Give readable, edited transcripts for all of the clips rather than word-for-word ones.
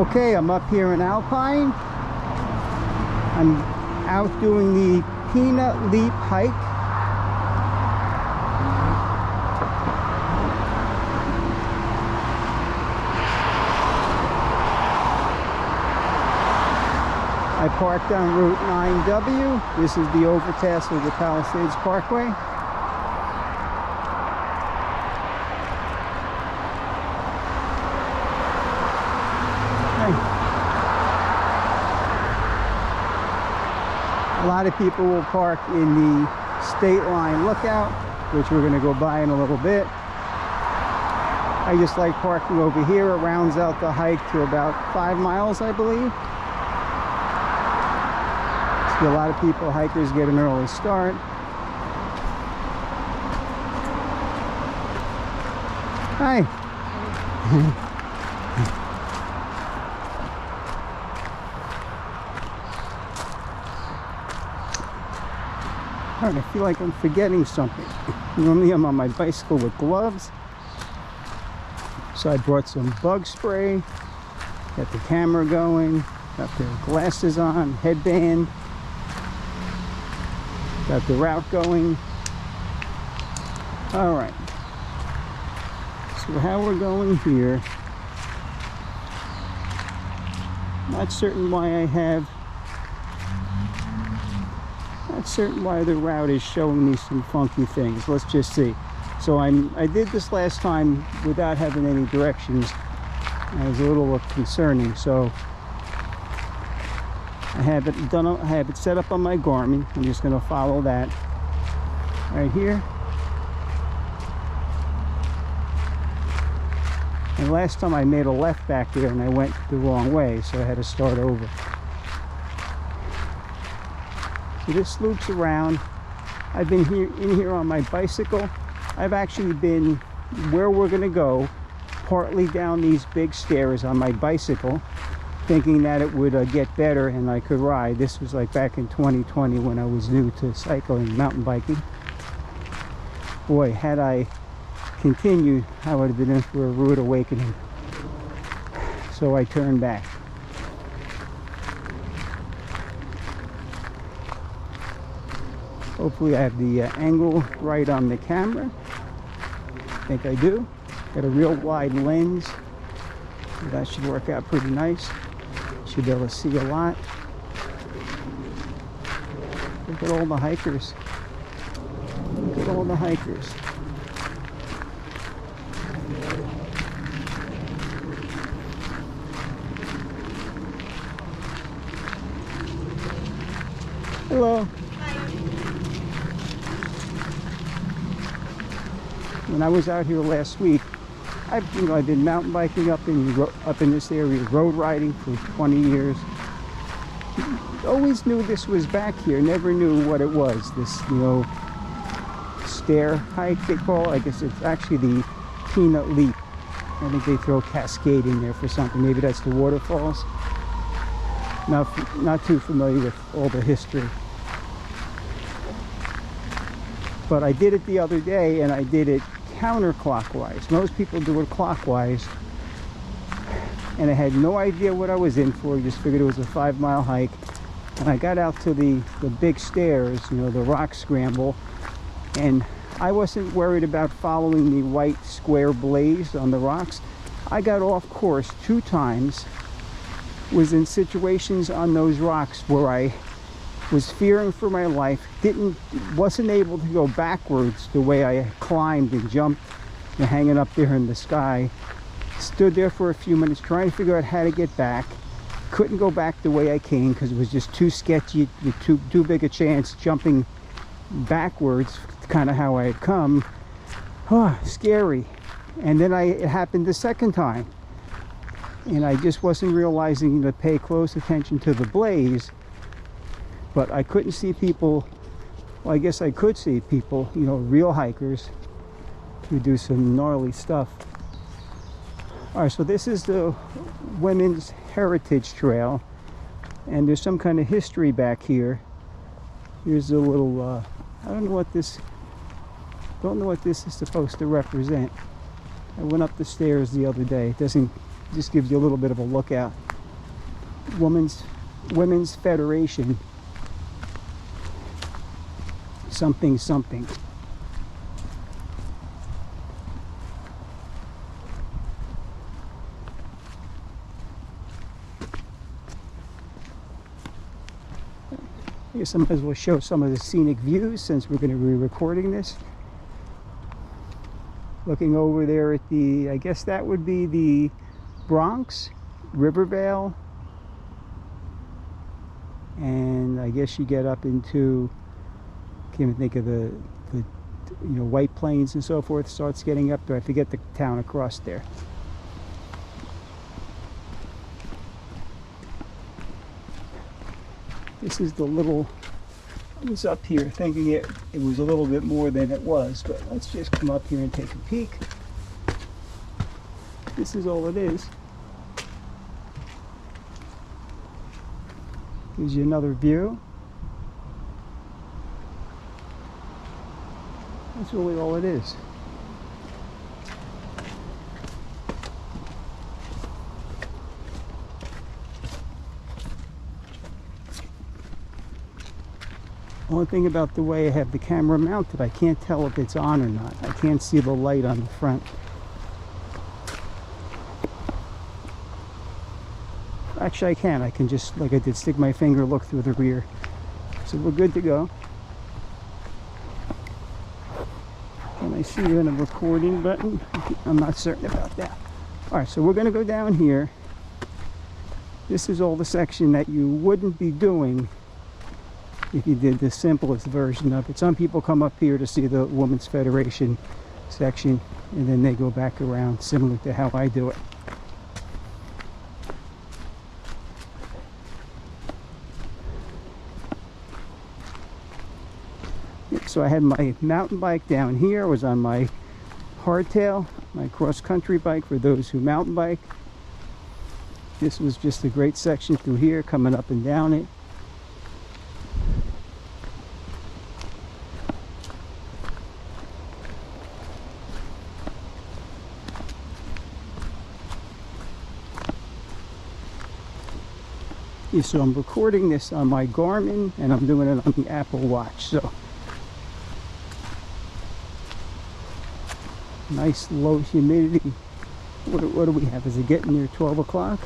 Okay, I'm up here in Alpine. I'm out doing the Peanut Leap hike. I parked on Route 9W. This is the overpass of the Palisades Parkway. A lot of people will park in the State Line Lookout, which we're going to go by in a little bit. I just like parking over here. It rounds out the hike to about 5 miles, I believe. See a lot of people, hikers, get an early start. Hi. Alright, I feel like I'm forgetting something. Normally I'm on my bicycle with gloves. So I brought some bug spray, got the camera going, got the glasses on, headband, got the route going. Alright, so how we're going here, not certain why the route is showing me some funky things. Let's just see. So I did this last time without having any directions. It was a little concerning. So I have it done. I have it set up on my Garmin. I'm just going to follow that right here. And last time I made a left back there and I went the wrong way, so I had to start over. So this loops around. I've been in here on my bicycle. I've actually been where we're going to go, partly down these big stairs on my bicycle, thinking that it would get better and I could ride. This was like back in 2020 when I was new to cycling, mountain biking. Boy, had I continued, I would have been in for a rude awakening. So I turned back. Hopefully I have the angle right on the camera. I think I do. Got a real wide lens. That should work out pretty nice. Should be able to see a lot. Look at all the hikers. Look at all the hikers. Hello. When I was out here last week, I've been mountain biking up in this area, road riding for 20 years. Always knew this was back here. Never knew what it was. This, stair hike they call it. I guess it's actually the Peanut Leap. I think they throw Cascade in there for something. Maybe that's the waterfalls. Not too familiar with all the history. But I did it the other day, and I did it counterclockwise. Most people do it clockwise, and I had no idea what I was in for. Just figured it was a 5-mile hike, and I got out to the big stairs, the rock scramble, and I wasn't worried about following the white square blaze on the rocks. I got off course 2 times, was in situations on those rocks where I was fearing for my life, wasn't able to go backwards the way I climbed and jumped and hanging up there in the sky. Stood there for a few minutes trying to figure out how to get back. Couldn't go back the way I came because it was just too sketchy, too big a chance jumping backwards, kind of how I had come. Oh, scary. And then it happened the second time, and I just wasn't realizing to pay close attention to the blaze. But I couldn't see people. Well, I guess I could see people, real hikers who do some gnarly stuff. All right, so this is the Women's Heritage Trail, and there's some kind of history back here. Here's a little, I don't know what this is supposed to represent. I went up the stairs the other day. It doesn't, just gives you a little bit of a lookout. Women's Federation something something. I guess I might as well show some of the scenic views since we're going to be recording this. Looking over there at the, I guess that would be the Bronx, Rivervale, and I guess you get up into, can't even think of the White Plains and so forth. Starts getting up there. I forget the town across there. This is the little, I was up here thinking it was a little bit more than it was, but let's just come up here and take a peek. This is all it is. Gives you another view. That's really all it is. Only thing about the way I have the camera mounted, I can't tell if it's on or not. I can't see the light on the front. Actually, I can. I can just, like I did, stick my finger, look through the rear. So we're good to go. Can I see you in a recording button? I'm not certain about that. All right, so we're going to go down here. This is all the section that you wouldn't be doing if you did the simplest version of it. Some people come up here to see the Women's Federation section, and then they go back around, similar to how I do it. So I had my mountain bike down here. I was on my hardtail, my cross-country bike for those who mountain bike. This was just a great section through here, coming up and down it. Yeah, so I'm recording this on my Garmin, and I'm doing it on the Apple Watch. So nice low humidity. What do we have? Is it getting near 12 o'clock?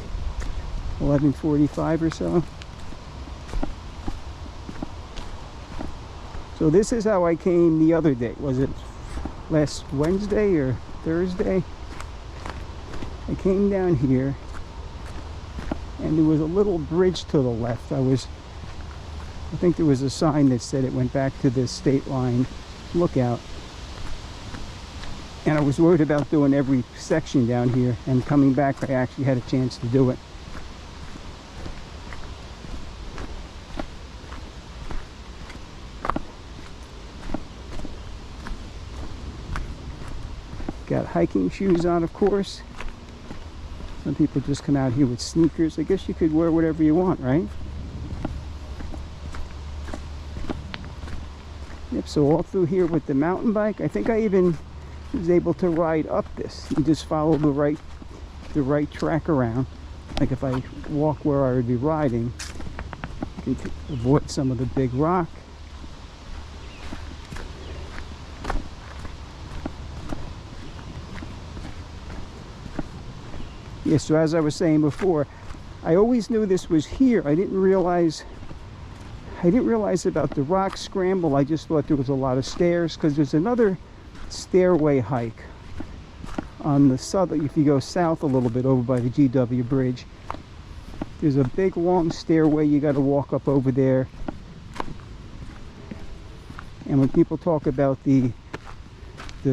11:45 or so. So this is how I came the other day. Was it last Wednesday or Thursday? I came down here, and there was a little bridge to the left. I think there was a sign that said it went back to the state line lookout. And I was worried about doing every section down here, and coming back I actually had a chance to do it. Got hiking shoes on, of course. Some people just come out here with sneakers. I guess you could wear whatever you want, right? Yep, so all through here with the mountain bike. I think I even was able to ride up this. You just follow the right track around. Like if I walk where I would be riding, you can avoid some of the big rock. Yeah, so as I was saying before, I always knew this was here. I didn't realize about the rock scramble. I just thought there was a lot of stairs, because there's another stairway hike on the southern, if you go south a little bit over by the GW bridge. There's a big long stairway you got to walk up over there. And when people talk about the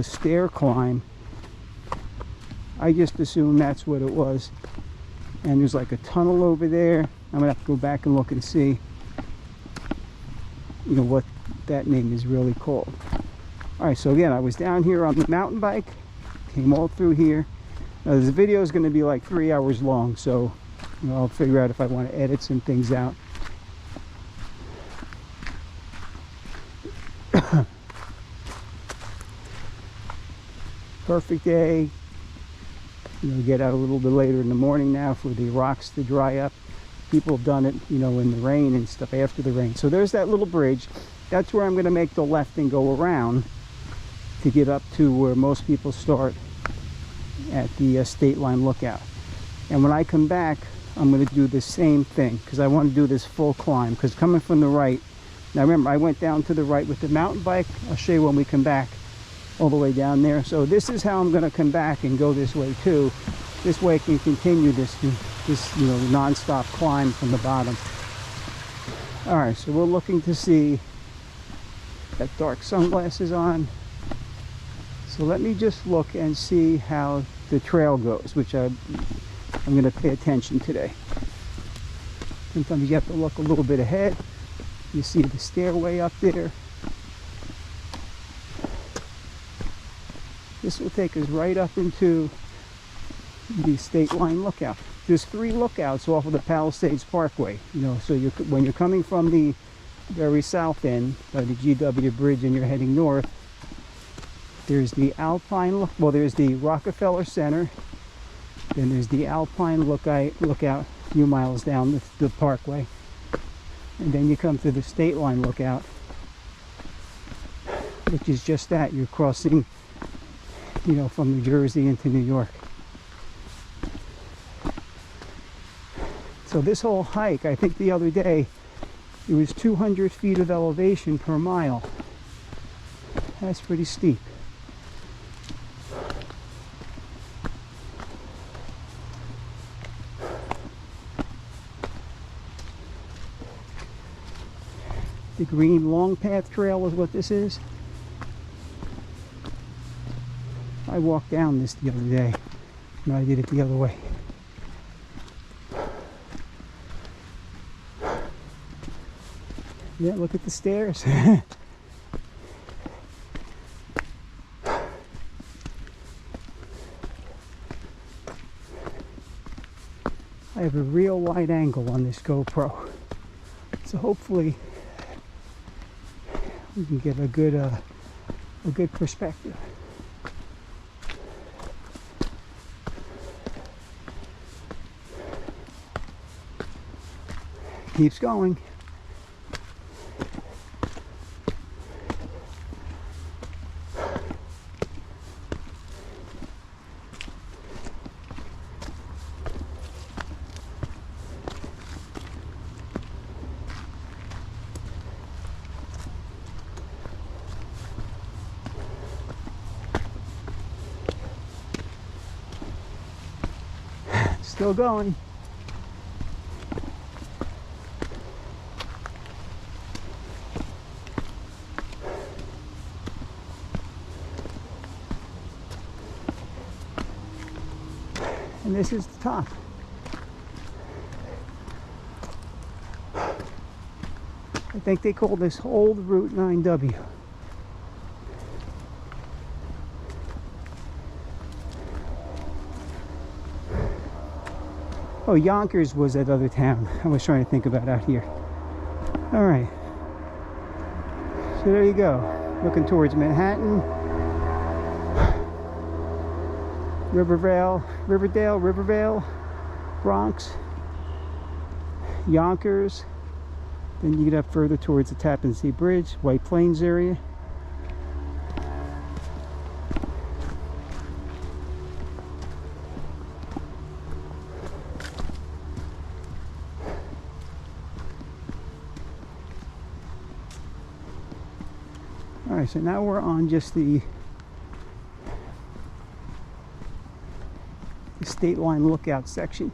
stair climb, I just assume that's what it was. And there's like a tunnel over there. I'm gonna have to go back and look and see, you know, what that name is really called. All right, so again, I was down here on the mountain bike, came all through here. Now this video is going to be like 3 hours long, so you know, I'll figure out if I want to edit some things out. Perfect day. You know, get out a little bit later in the morning now for the rocks to dry up. People have done it, you know, in the rain and stuff, after the rain. So there's that little bridge. That's where I'm going to make the left and go around to get up to where most people start at the State Line Lookout. And when I come back, I'm going to do the same thing because I want to do this full climb. Because coming from the right, now remember, I went down to the right with the mountain bike. I'll show you when we come back all the way down there. So this is how I'm going to come back and go this way too. This way I can continue this you know, non-stop climb from the bottom. All right, so we're looking to see that dark sunglasses on. So let me just look and see how the trail goes, which I'm going to pay attention today. Sometimes you have to look a little bit ahead. You see the stairway up there. This will take us right up into the State Line Lookout. There's 3 lookouts off of the Palisades Parkway. You know, so when you're coming from the very south end by the GW Bridge and you're heading north, there's the Alpine, well, there's the Rockefeller Center, then there's the Alpine lookout a few miles down the parkway, and then you come to the State Line Lookout, which is just that. You're crossing, you know, from New Jersey into New York. So this whole hike, I think the other day, it was 200 feet of elevation per mile. That's pretty steep. The Green Long Path Trail is what this is. I walked down this the other day, and I did it the other way. Yeah, look at the stairs. I have a real wide angle on this GoPro, so hopefully we can get a good perspective. Keeps going. Still going. And this is the top. I think they call this old Route 9W. Oh, Yonkers was that other town I was trying to think about out here. All right. So there you go. Looking towards Manhattan, Riverdale, Bronx, Yonkers. Then you get up further towards the Tappan Zee Bridge, White Plains area. All right, so now we're on just the State Line Lookout section.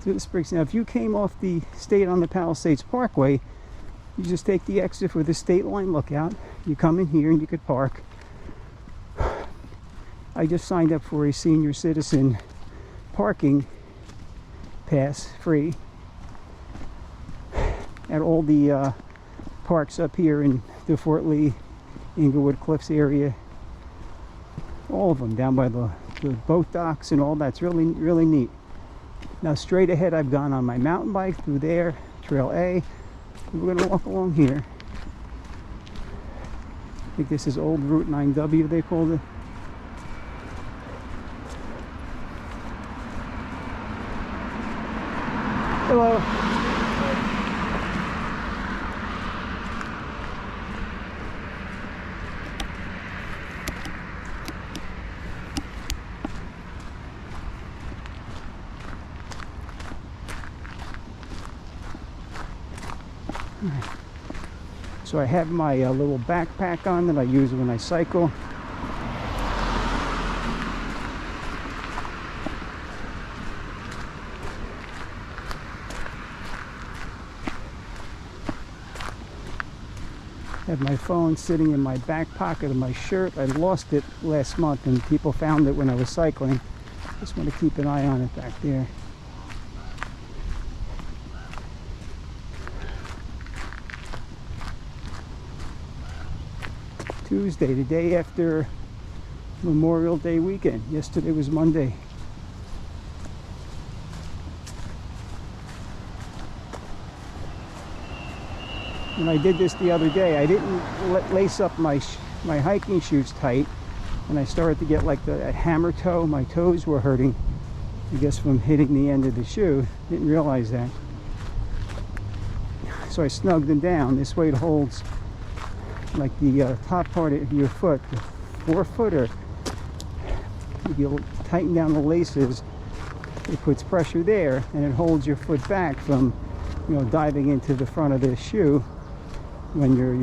So this brings, now if you came off the State on the Palisades Parkway, you just take the exit for the State Line Lookout. You come in here and you could park. I just signed up for a senior citizen parking pass, free, at all the parks up here in the Fort Lee, Inglewood Cliffs area. All of them down by the boat docks and all that's really neat. Now straight ahead I've gone on my mountain bike through there, Trail A. We're going to walk along here. I think this is old Route 9W they called it. Hello. So I have my little backpack on that I use when I cycle. I have my phone sitting in my back pocket of my shirt. I lost it last month and people found it when I was cycling. Just want to keep an eye on it back there. Tuesday, the day after Memorial Day weekend. Yesterday was Monday. When I did this the other day, I didn't lace up my hiking shoes tight, and I started to get like a hammer toe. My toes were hurting, I guess from hitting the end of the shoe. Didn't realize that. So I snugged them down. This way it holds like the top part of your foot, the forefooter. If you tighten down the laces, it puts pressure there, and it holds your foot back from, diving into the front of the shoe when you're,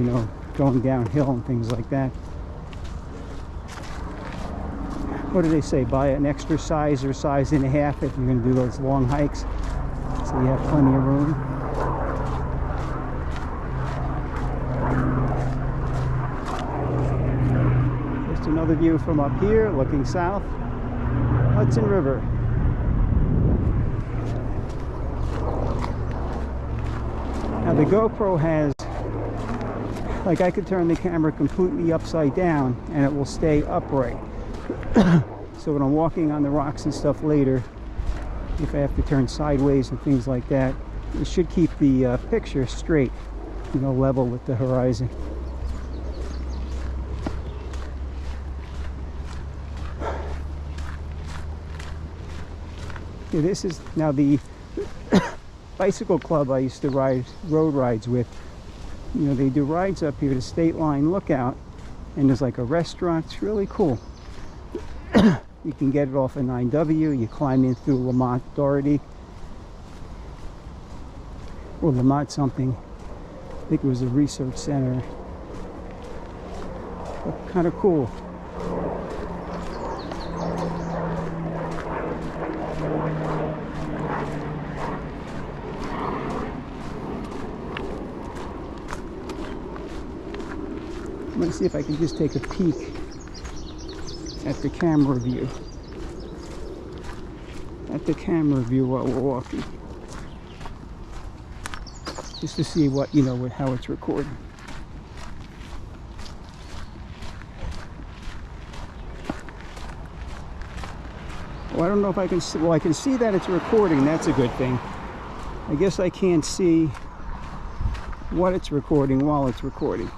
going downhill and things like that. What do they say? Buy an extra size or size and a half if you're going to do those long hikes, so you have plenty of room. Just another view from up here, looking south. Hudson River. Now the GoPro has, like, I could turn the camera completely upside down and it will stay upright. So when I'm walking on the rocks and stuff later, if I have to turn sideways and things like that, it should keep the picture straight, level with the horizon. Okay, this is now the bicycle club I used to ride road rides with. They do rides up here to State Line Lookout, and there's like a restaurant. It's really cool. You can get it off of 9W. You climb in through Lamont Doherty, or Lamont something. I think it was a research center. But kind of cool. I'm going to see if I can just take a peek at the camera view. While we're walking. Just to see what, how it's recording. Well, I don't know if I can see, well, I can see that it's recording. That's a good thing. I guess I can't see what it's recording while it's recording.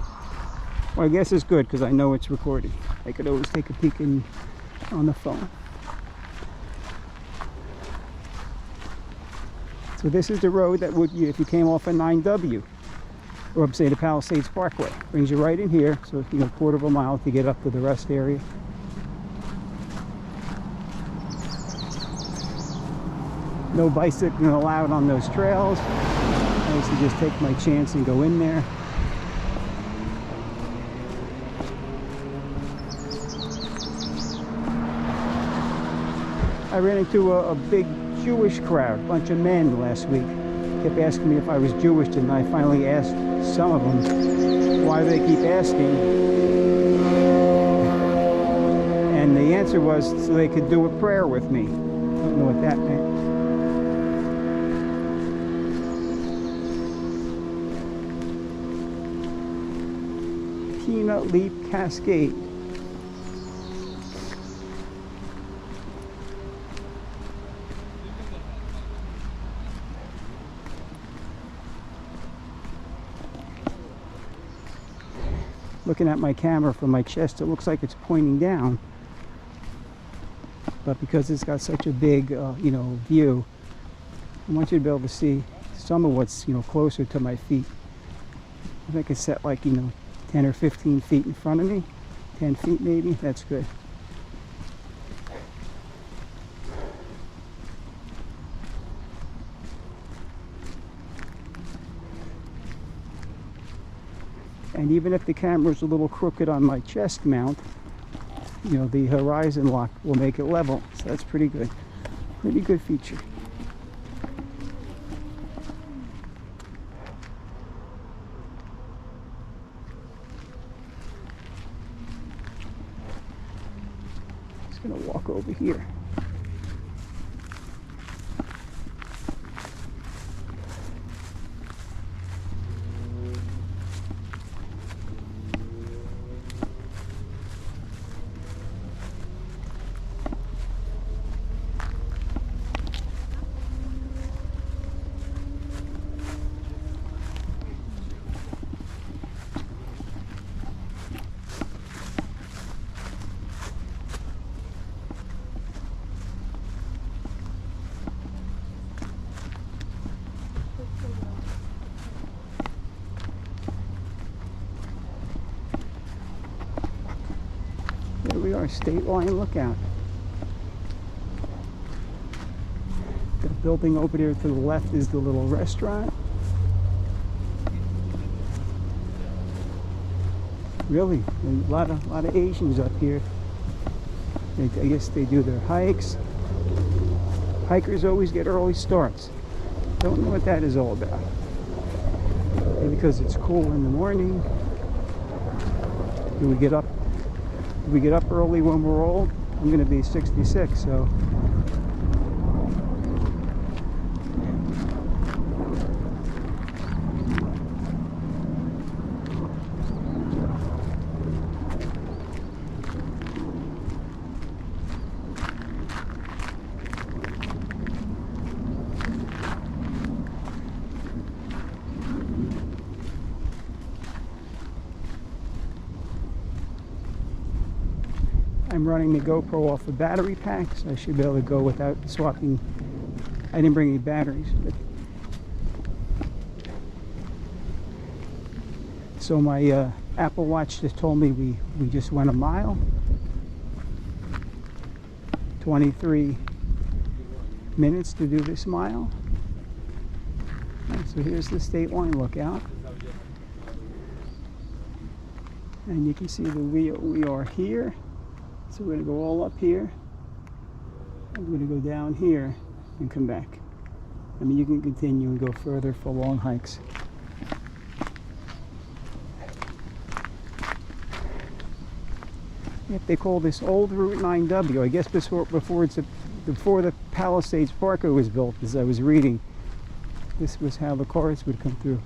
Well, I guess it's good because I know it's recording. I could always take a peek on the phone. So this is the road that would, if you came off of 9W, or I'm saying the Palisades Parkway, brings you right in here. So quarter of a mile to get up to the rest area. No bicycling allowed on those trails. I used to just take my chance and go in there. I ran into a big Jewish crowd, a bunch of men last week. Kept asking me if I was Jewish, and I finally asked some of them why they keep asking. And the answer was so they could do a prayer with me. I don't know what that meant. Peanut Leaf Cascade. Looking at my camera from my chest, it looks like it's pointing down, but because it's got such a big view, I want you to be able to see some of what's closer to my feet. If I could set like 10 or 15 feet in front of me, 10 feet maybe, that's good. And even if the camera's a little crooked on my chest mount, you know, the horizon lock will make it level. So that's pretty good. Pretty good feature. Just gonna walk over here. There we are, State Line Lookout. The building over there to the left is the little restaurant. Really, a lot of Asians up here. I guess they do their hikes. Hikers always get early starts. Don't know what that is all about. Maybe because it's cool in the morning. Do we get up? Do we get up early when we're old? I'm going to be 66, so. I'm running the GoPro off a battery pack, so I should be able to go without swapping. I didn't bring any batteries, but so my Apple Watch just told me we just went a mile, 23 minutes to do this mile. And so here's the State Line Lookout, and you can see that we are here. So we're going to go all up here, and we're going to go down here and come back. I mean, you can continue and go further for long hikes. Yep, they call this Old Route 9W. I guess before the Palisades Parkway was built, as I was reading, this was how the cars would come through.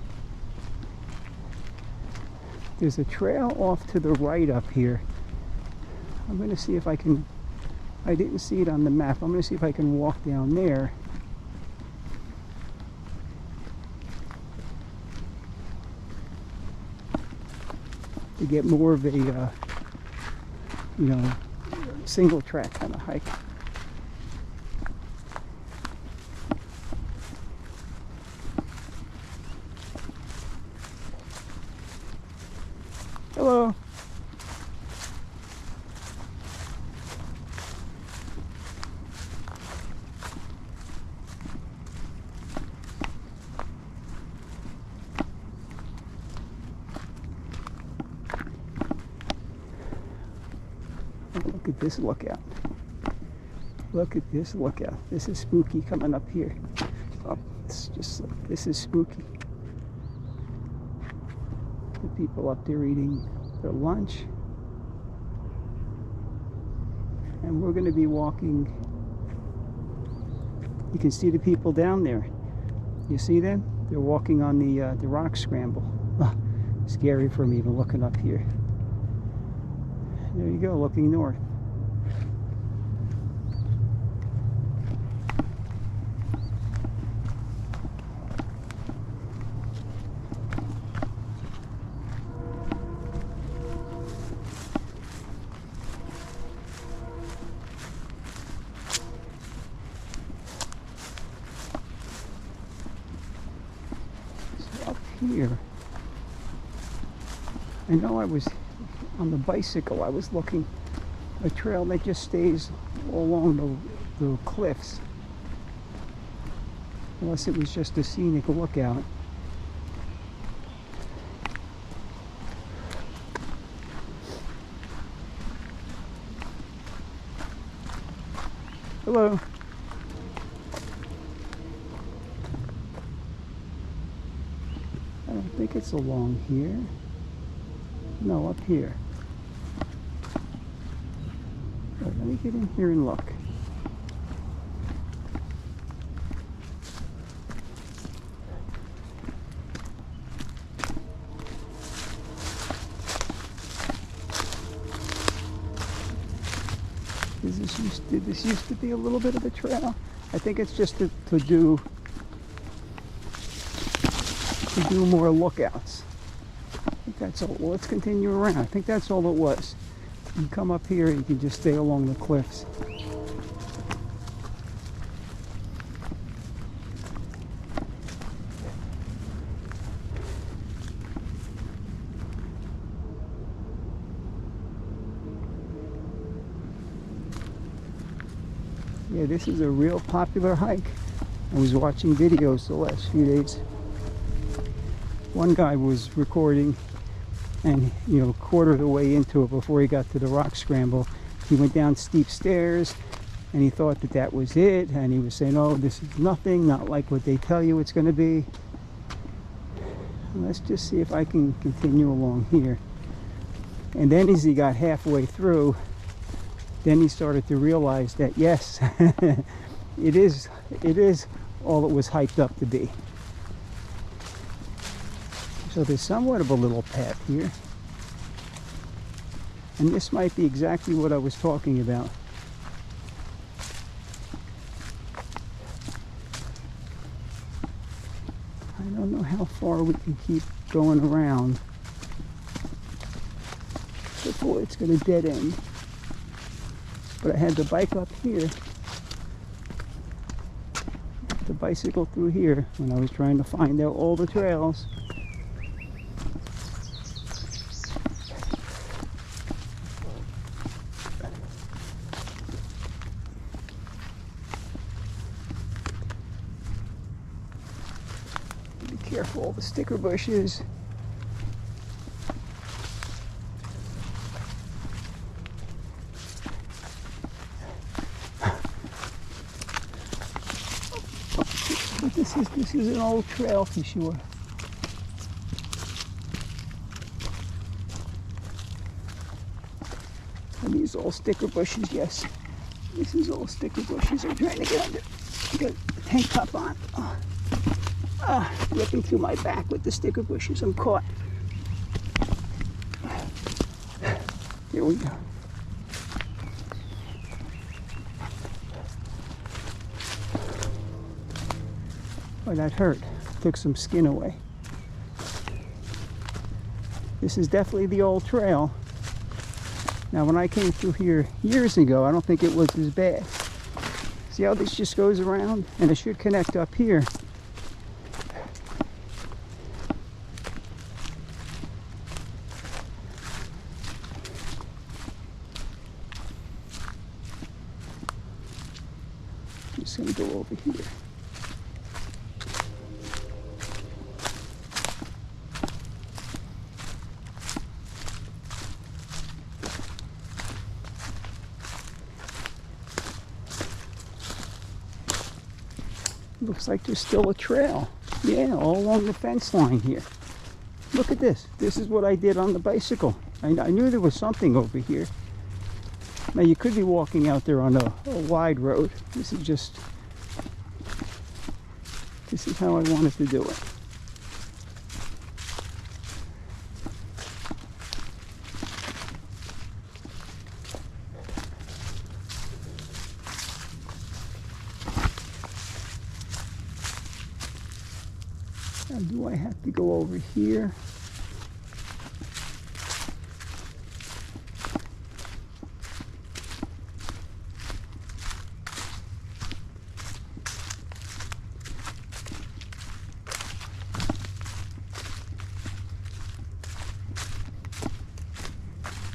There's a trail off to the right up here. I'm going to see if I can, I didn't see it on the map, I'm going to see if I can walk down there. To get more of a, you know, single track kind of hike. Hello. Look at this lookout. Look at this lookout. This is spooky coming up here. Oh, it's just, this is spooky. The people up there eating their lunch. And we're going to be walking. You can see the people down there. You see them? They're walking on the rock scramble. Oh, scary for me even looking up here. There you go, looking north. So up here, I know I was on the bicycle, I was looking a trail that just stays along the cliffs, unless it was just a scenic lookout. Hello. I don't think it's along here. No, up here. Let me get in here and look. Did this used to be a little bit of a trail? I think it's just to do more lookouts. I think that's all. Well, let's continue around. I think that's all it was. You come up here, you can just stay along the cliffs. Yeah, this is a real popular hike. I was watching videos the last few days. One guy was recording, and quarter of the way into it, before he got to the rock scramble, he went down steep stairs, and he thought that was it, and he was saying, oh, this is nothing, not like what they tell you it's going to be. Let's just see if I can continue along here. And then as he got halfway through, then he started to realize that yes, it is all it was hyped up to be. So there's somewhat of a little path here. And this might be exactly what I was talking about. I don't know how far we can keep going around before it's going to dead end. But I had the bike up here, the bicycle through here, when I was trying to find out all the trails. Be careful, all the sticker bushes. This is an old trail for sure. And these all sticker bushes, yes. This is all sticker bushes. I'm trying to get under. Get the tank top on. Ripping through my back with the sticker bushes. I'm caught. Here we go. Oh, that hurt. Took some skin away. This is definitely the old trail. Now, when I came through here years ago, I don't think it was as bad. See how this just goes around? And it should connect up here. I'm just going to go over here. Looks like there's still a trail. Yeah, all along the fence line here. Look at this. This is what I did on the bicycle. I knew there was something over here. Now you could be walking out there on a wide road. This is how I wanted to do it. Now, do I have to go over here?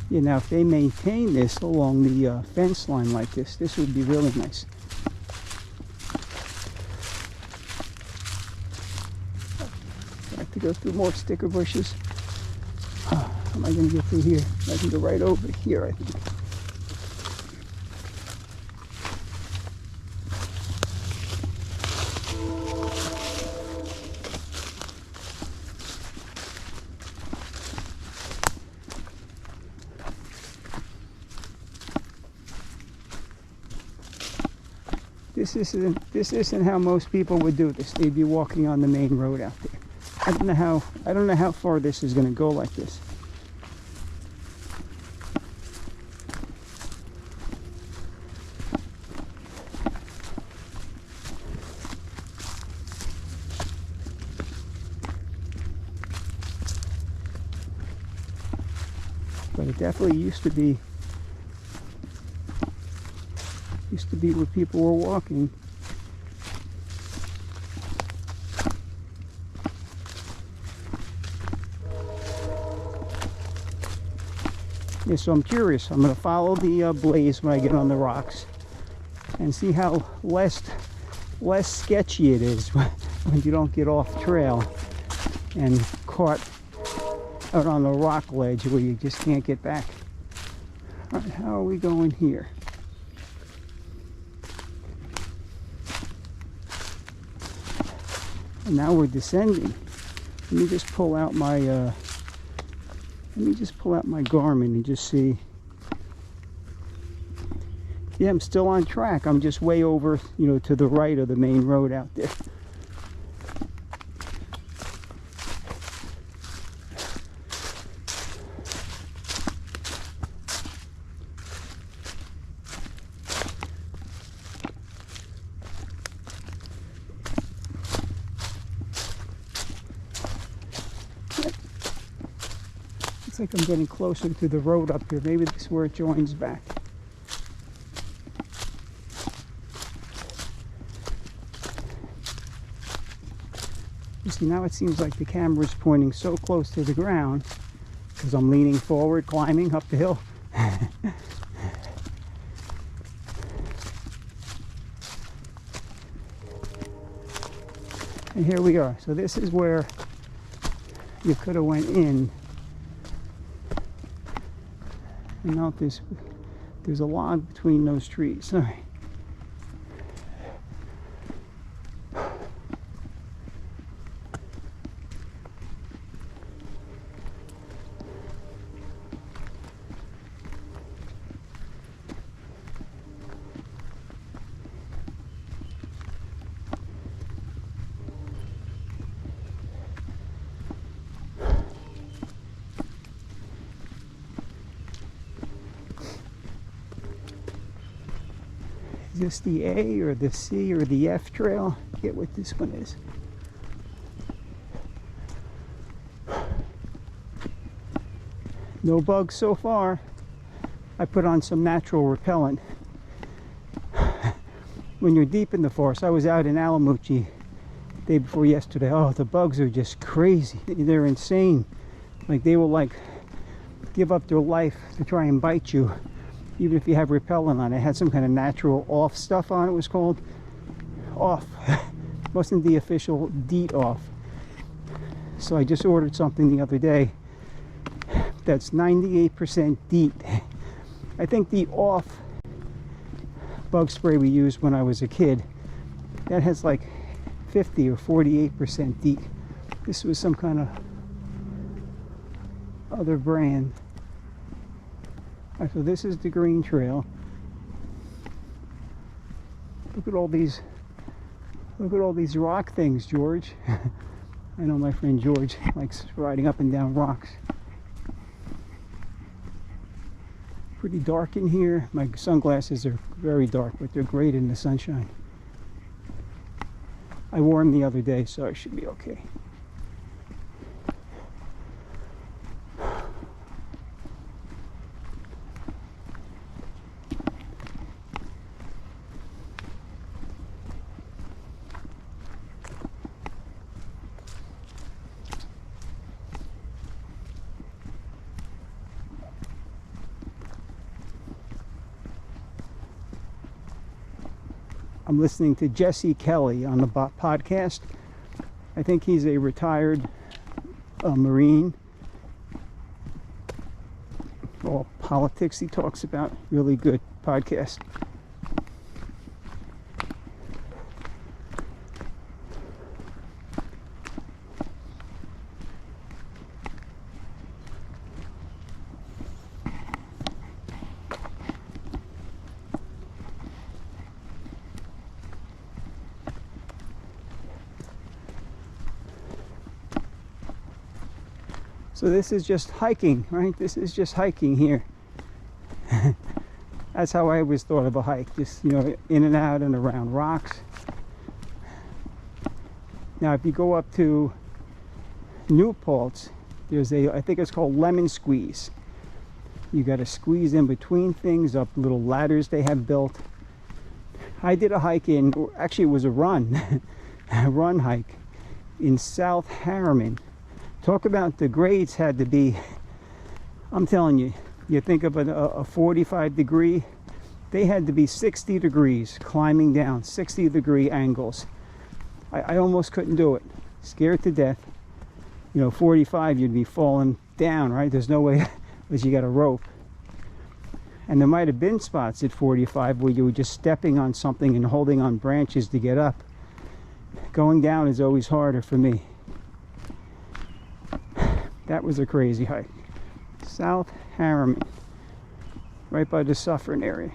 Yeah, now if they maintain this along the fence line like this would be really nice. I have to go through more sticker bushes. How am I going to get through here? I can go right over here, I think. This isn't how most people would do this. They'd be walking on the main road out there. I don't know how far this is going to go like this. But it definitely used to be where people were walking. Yeah, so I'm curious. I'm going to follow the blaze when I get on the rocks and see how less sketchy it is when you don't get off trail and caught out on the rock ledge where you just can't get back. All right, how are we going here? And now we're descending. Let me just pull out my Garmin and just see. Yeah, I'm still on track. I'm just way over, to the right of the main road out there. Looks like I'm getting closer to the road up here. Maybe this is where it joins back. You see, now it seems like the camera's pointing so close to the ground because I'm leaning forward, climbing up the hill. And here we are. So this is where you could have went in. And now there's a log between those trees. All right. Is this the A or the C or the F trail? I forget what this one is. No bugs so far. I put on some natural repellent. When you're deep in the forest, I was out in Alamuchi day before yesterday. Oh, the bugs are just crazy. They're insane. Like they will give up their life to try and bite you. Even if you have repellent on it. It had some kind of natural off stuff on it, was called off. Wasn't the official DEET off. So I just ordered something the other day that's 98% DEET. I think the off bug spray we used when I was a kid, that has like 50 or 48% DEET. This was some kind of other brand. Right, so this is the green trail. Look at all these rock things, George. I know my friend George likes riding up and down rocks. Pretty dark in here. My sunglasses are very dark, but they're great in the sunshine. I wore them the other day, so I should be okay. I'm listening to Jesse Kelly on the podcast. I think he's a retired Marine. All politics he talks about. Really good podcast. So this is just hiking, right? This is just hiking here. That's how I always thought of a hike, just, you know, in and out and around rocks. Now if you go up to New Paltz, there's I think it's called lemon squeeze. You got to squeeze in between things, up little ladders they have built. I did a hike actually it was a run, a run hike in South Harriman. Talk about the grades had to be, I'm telling you, you think of a 45 degree, they had to be 60 degrees climbing down, 60-degree angles. I almost couldn't do it, scared to death. You know, 45 you'd be falling down, right? There's no way, because you got a rope. And there might have been spots at 45 where you were just stepping on something and holding on branches to get up. Going down is always harder for me. That was a crazy hike. South Harriman, right by the Suffern area.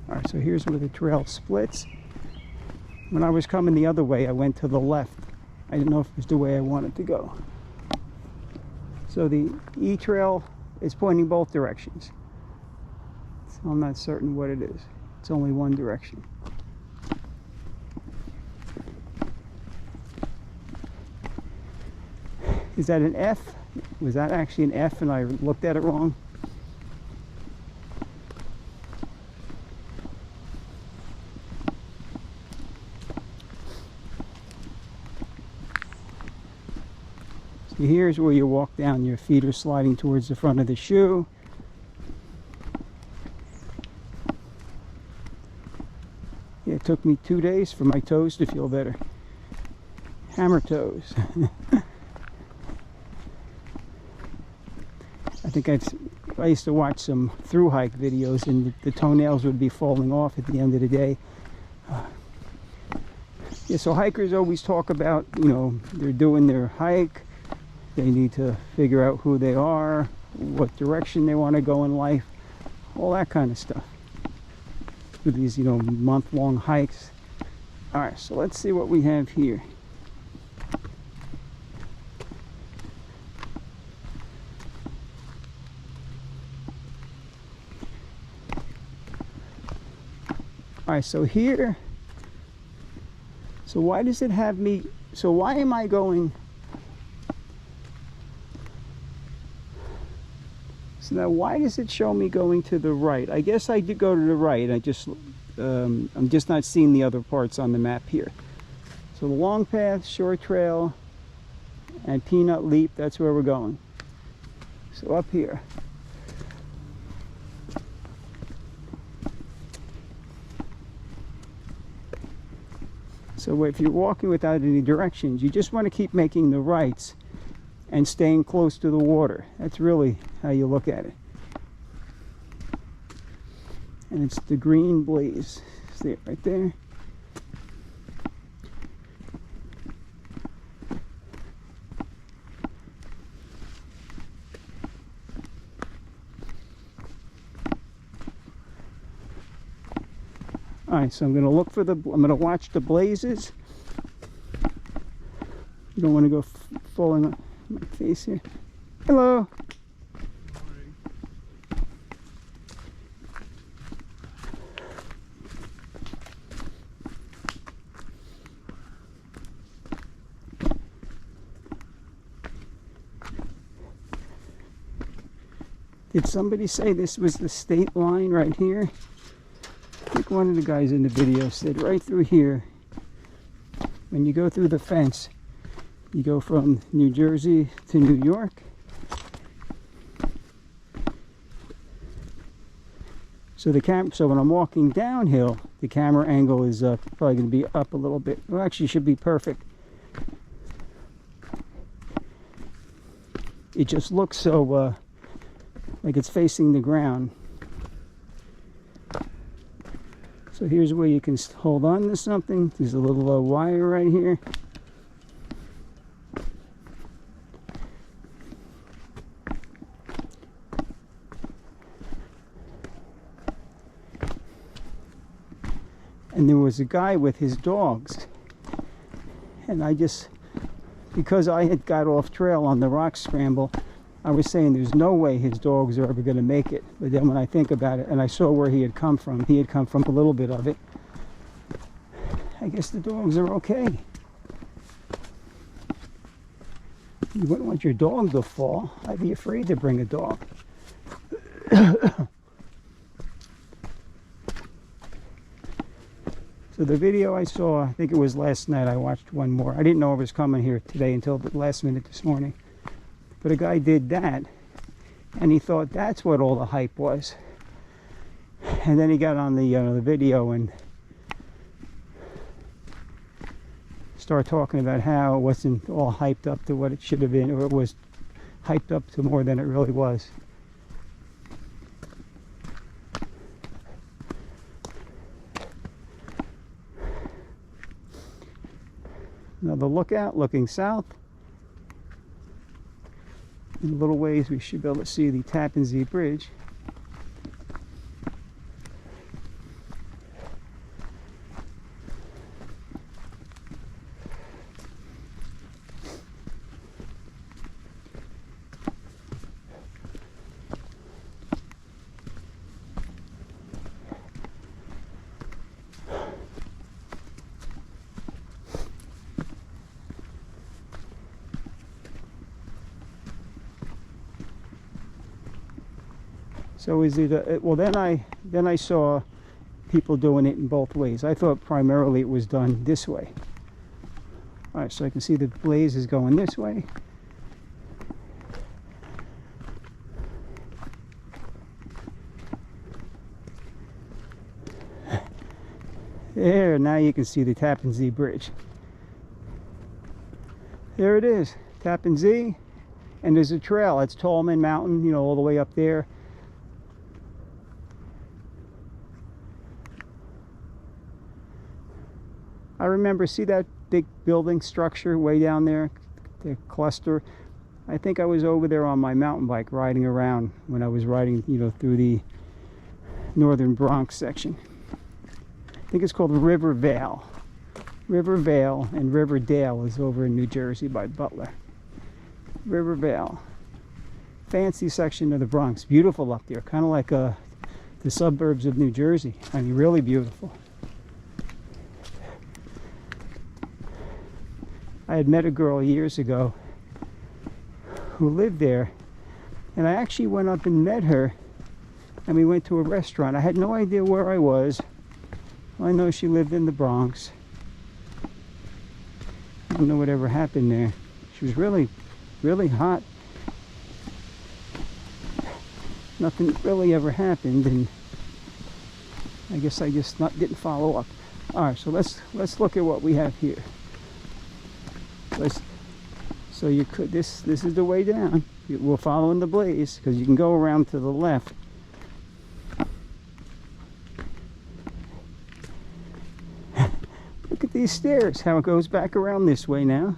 Alright, so here's where the trail splits. When I was coming the other way, I went to the left. I didn't know if it was the way I wanted to go. So the E-trail is pointing both directions. So I'm not certain what it is. It's only one direction. Is that an F? Was that actually an F and I looked at it wrong? So here's where you walk down, your feet are sliding towards the front of the shoe. Yeah, it took me 2 days for my toes to feel better. Hammer toes. I think I used to watch some through hike videos and the toenails would be falling off at the end of the day. Yeah, so hikers always talk about, you know, they're doing their hike. They need to figure out who they are, what direction they want to go in life, all that kind of stuff. With these, you know, month-long hikes. All right, so let's see what we have here. All right, so here, so why does it have me, so why am I going, so now why does it show me going to the right? I guess I did go to the right, I'm just not seeing the other parts on the map here. So the long path, short trail, and Peanut Leap, that's where we're going. So up here. So if you're walking without any directions, you just want to keep making the rights and staying close to the water. That's really how you look at it. And it's the green blaze. See it right there? Alright, so I'm going to look for I'm going to watch the blazes. You don't want to go falling on my face here. Hello! Did somebody say this was the state line right here? I think one of the guys in the video said right through here, when you go through the fence, you go from New Jersey to New York. So so when I'm walking downhill, the camera angle is probably going to be up a little bit. Well, actually, it should be perfect. It just looks so like it's facing the ground. So here's where you can hold on to something. There's a little wire right here. And there was a guy with his dogs. And because I had got off trail on the rock scramble, I was saying there's no way his dogs are ever going to make it. But then when I think about it, and I saw where he had come from a little bit of it. I guess the dogs are okay. You wouldn't want your dog to fall. I'd be afraid to bring a dog. So the video I saw, I think it was last night, I watched one more. I didn't know I was coming here today until the last minute this morning. But a guy did that, and he thought that's what all the hype was. And then he got on the video and started talking about how it wasn't all hyped up to what it should have been, or it was hyped up to more than it really was. Another lookout looking south. In a little ways we should be able to see the Tappan Zee Bridge. So is it, well then I saw people doing it in both ways. I thought primarily it was done this way. Alright, so I can see the blaze is going this way. There, now you can see the Tappan Zee Bridge. There it is, Tappan Zee, and there's a trail. It's Tallman Mountain, you know, all the way up there. I remember, see that big building structure way down there, the cluster? I think I was over there on my mountain bike riding around when I was riding, you know, through the northern Bronx section. I think it's called River Vale. River Vale, and Riverdale is over in New Jersey by Butler. River Vale. Fancy section of the Bronx. Beautiful up there, kind of like the suburbs of New Jersey. I mean, really beautiful. I had met a girl years ago who lived there, and I actually went up and met her, and we went to a restaurant. I had no idea where I was. I know she lived in the Bronx. I don't know whatever happened there. She was really, really hot. Nothing really ever happened, and I guess I just didn't follow up. All right, so let's look at what we have here. So you could, this is the way down. We're following the blaze because you can go around to the left. Look at these stairs, how it goes back around this way now.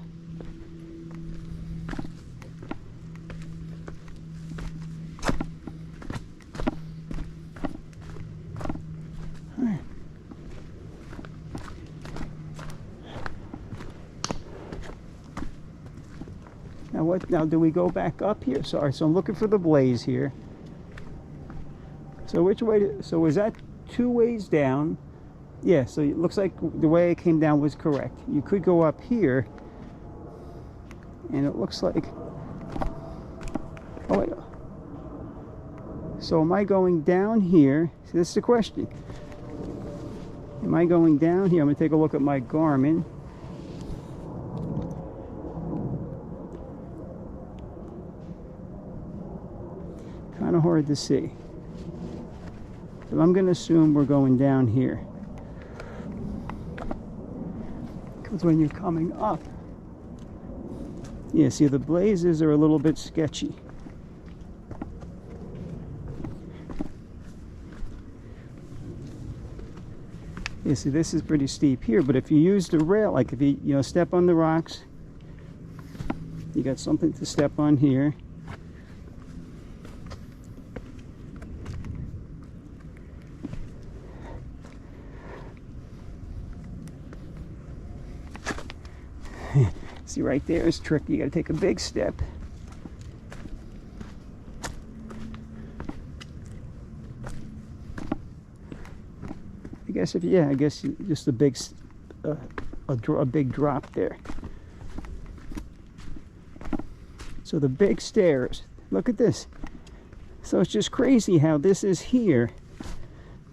Now do we go back up here? Sorry, so I'm looking for the blaze here. So which way, so is that 2 ways down? Yeah, so it looks like the way it came down was correct. You could go up here, and it looks like, oh wait, So am I going down here? So this is the question. Am I going down here? I'm going to take a look at my Garmin. Kind of hard to see. But I'm going to assume we're going down here. Because when you're coming up, yeah, see, the blazes are a little bit sketchy. Yeah, see, this is pretty steep here, but if you use the rail, like if you step on the rocks, you got something to step on here. See, right there is tricky. You got to take a big step. I guess just a big big drop there. So the big stairs. Look at this. So it's just crazy how this is here.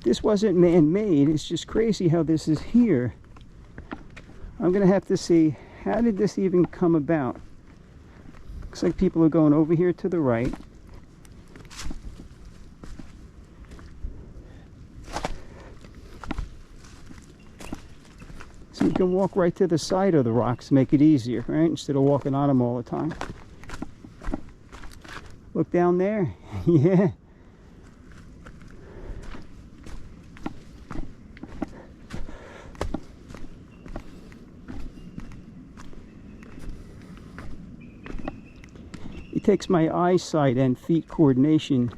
This wasn't man-made. It's just crazy how this is here. I'm gonna have to see, how did this even come about? Looks like people are going over here to the right. So you can walk right to the side of the rocks, make it easier, right? Instead of walking on them all the time. Look down there. Yeah. It takes my eyesight and feet coordination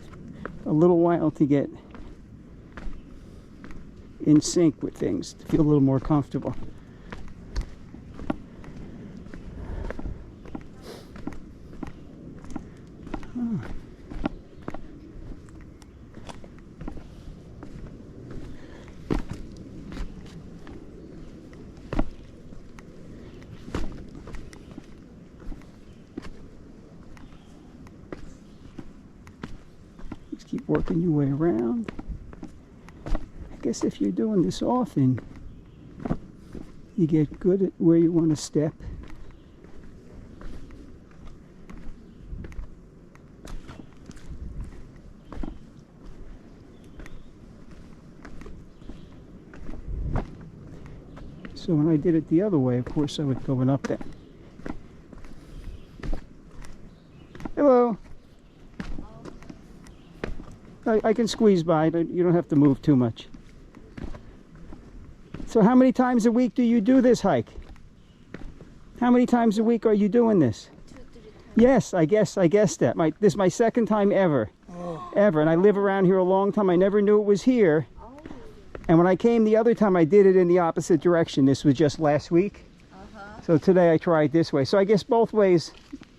a little while to get in sync with things, to feel a little more comfortable. Oh. Just keep working your way around. I guess if you're doing this often, you get good at where you want to step. So when I did it the other way, of course I would go up that. Hello. I can squeeze by, but you don't have to move too much. So how many times a week do you do this hike? How many times a week are you doing this? 2-3 times. Yes, I guess that. This is my second time ever. Ever. And I live around here a long time. I never knew it was here. And when I came the other time, I did it in the opposite direction. This was just last week. So today I tried this way. So I guess both ways,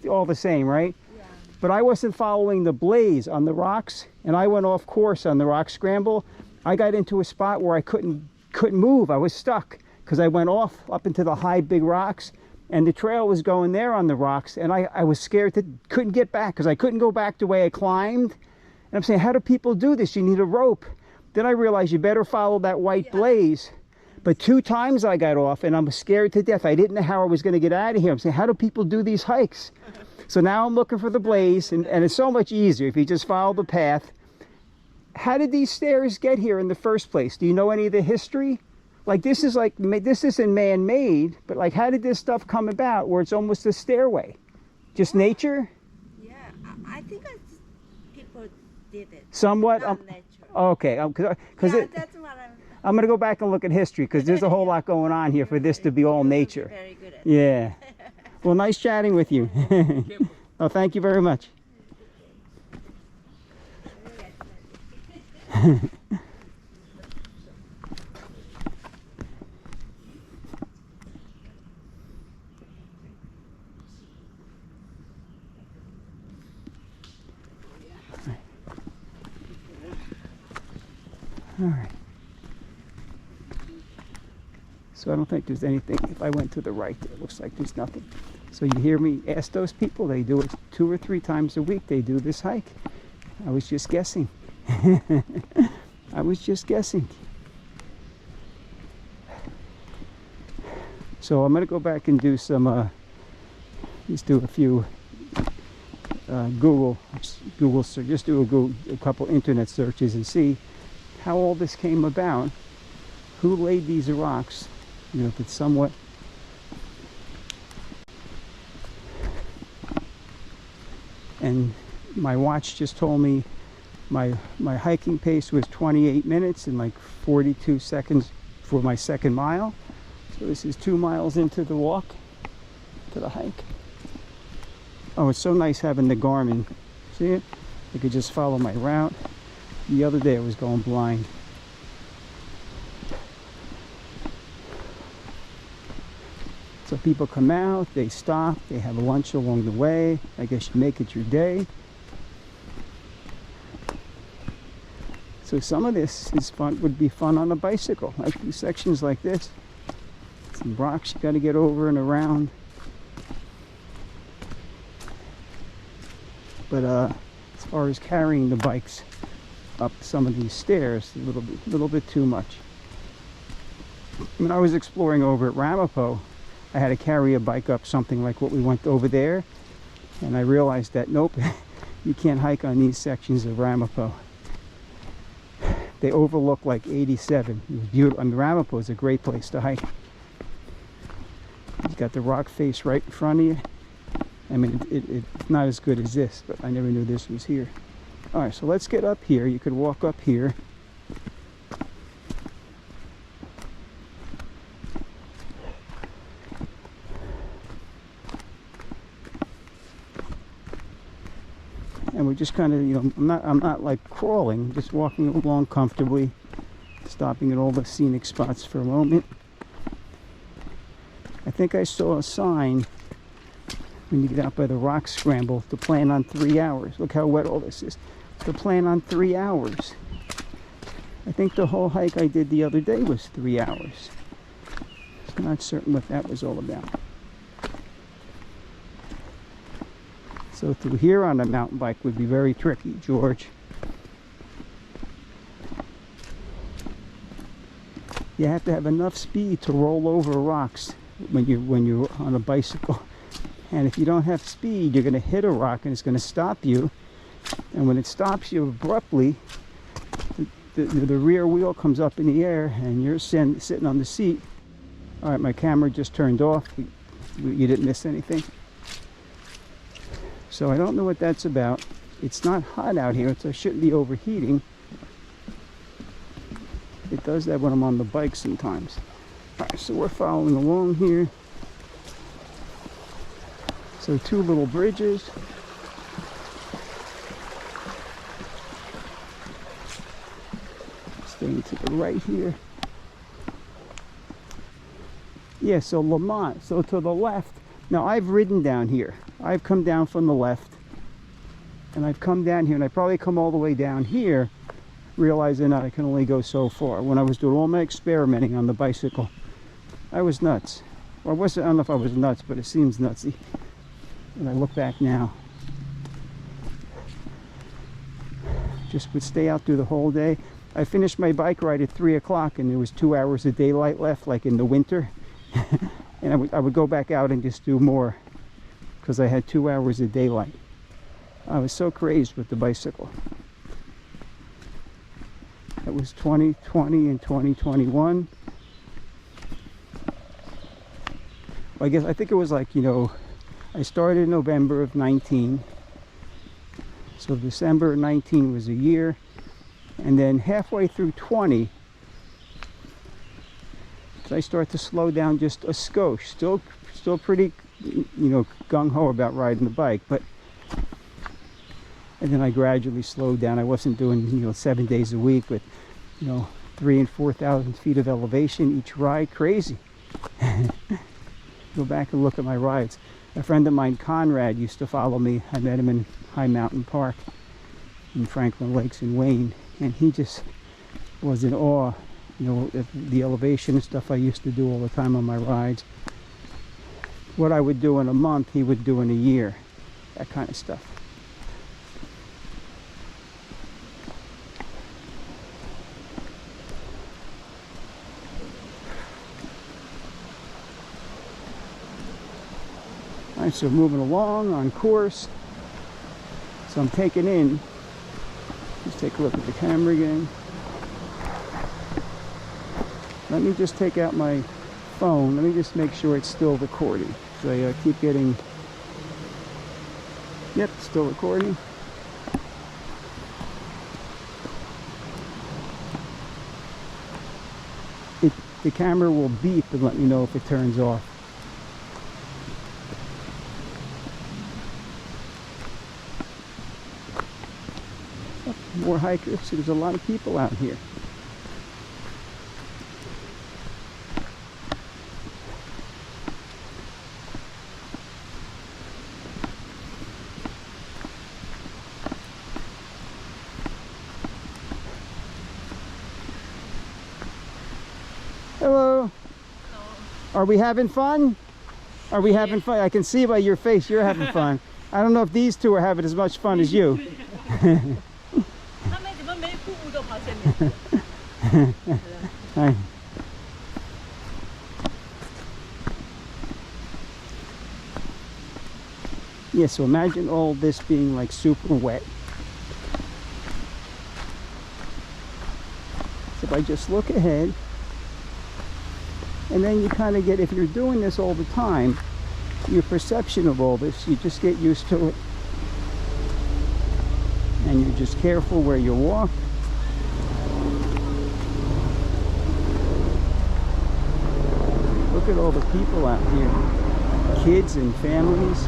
all the same, right? Yeah. But I wasn't following the blaze on the rocks, and I went off course on the rock scramble. I got into a spot where I couldn't move. I was stuck because I went off up into the high big rocks, and the trail was going there on the rocks, and I was scared couldn't get back because I couldn't go back the way I climbed. And I'm saying, how do people do this? You need a rope. Then I realized you better follow that white blaze. But 2 times I got off, and I'm scared to death. I didn't know how I was going to get out of here. I'm saying, how do people do these hikes? So now I'm looking for the blaze, and it's so much easier if you just follow the path. How did these stairs get here in the first place? Do you know any of the history? This isn't man-made, but like, how did this stuff come about where it's almost a stairway? Just nature? Yeah, I think people did it. Somewhat? Not nature. Okay, because Yeah, that's what I'm going to go back and look at history, because there's a whole lot going on here for this to be all nature. Very good at Yeah. Well, nice chatting with you. Oh, thank you very much. All right. So I don't think there's anything. If I went to the right, it looks like there's nothing. So you hear me ask those people, they do it 2 or 3 times a week. They do this hike. I was just guessing. I was just guessing. So I'm going to go back and do some, just do a few Google search, just do a couple internet searches and see how all this came about, who laid these rocks, you know, if it's somewhat. And my watch just told me my hiking pace was 28 minutes and like 42 seconds for my second mile. So this is 2 miles into the walk, to the hike. Oh, it's so nice having the Garmin. See it? I could just follow my route. The other day I was going blind. So people come out, they stop, they have lunch along the way. I guess you make it your day. So some of this is fun, would be fun on a bicycle, like these sections like this. Some rocks you got to get over and around. But as far as carrying the bikes up some of these stairs, a little bit too much. When I was exploring over at Ramapo, I had to carry a bike up something like what we went over there, and I realized that nope, you can't hike on these sections of Ramapo. They overlook like 87. It was beautiful. I mean, Ramapo is a great place to hike. You've got the rock face right in front of you. I mean, it's not as good as this, but I never knew this was here. All right, so let's get up here. You could walk up here. And we're just kind of, you know, I'm not like crawling, just walking along comfortably, stopping at all the scenic spots for a moment. I think I saw a sign when you get out by the rock scramble to plan on 3 hours. Look how wet all this is. To plan on 3 hours. I think the whole hike I did the other day was 3 hours. I'm not certain what that was all about. So through here on a mountain bike would be very tricky, George. You have to have enough speed to roll over rocks when you're on a bicycle. And if you don't have speed, you're going to hit a rock and it's going to stop you. And when it stops you abruptly, the rear wheel comes up in the air and you're sitting on the seat. All right, my camera just turned off. You didn't miss anything. So I don't know what that's about. It's not hot out here, so I shouldn't be overheating. It does that when I'm on the bike sometimes. All right, so we're following along here. So 2 little bridges. Staying to the right here. Yeah, so Lamont, so to the left. Now I've ridden down here. I've come down from the left. And I've come down here, and I probably come all the way down here, realizing that I can only go so far. When I was doing all my experimenting on the bicycle, I was nuts. Or I don't know if I was nuts, but it seems nutsy. And I look back now. Just would stay out through the whole day. I finished my bike ride at 3 o'clock and there was 2 hours of daylight left, like in the winter. And I would go back out and just do more because I had 2 hours of daylight. I was so crazed with the bicycle. That was 2020 and 2021. Well, I think it was like, you know, I started in November of 19. So December of 19 was a year. And then halfway through 20, I start to slow down just a skosh. Still pretty, you know, gung-ho about riding the bike, but and then I gradually slowed down. I wasn't doing, you know, 7 days a week with, you know, 3,000 and 4,000 feet of elevation each ride. Crazy. Go back and look at my rides. A friend of mine, Conrad, used to follow me. I met him in High Mountain Park in Franklin Lakes in Wayne, and he just was in awe, you know, the elevation and stuff I used to do all the time on my rides. What I would do in a month, he would do in a year. That kind of stuff. Alright, so moving along on course. So I'm taking in, let's take a look at the camera again. Let me just take out my phone. Let me just make sure it's still recording. So I keep getting, yep, still recording. The camera will beep and let me know if it turns off. More hikers. So there's a lot of people out here. Hello. Hello. Are we having fun? Are we having fun? I can see by your face you're having fun. I don't know if these two are having as much fun as you. Hi. Yeah, so imagine all this being like super wet. So if I just look ahead, and then you kind of get, if you're doing this all the time, your perception of all this, you just get used to it. And you're just careful where you walk. Look at all the people out here, kids and families.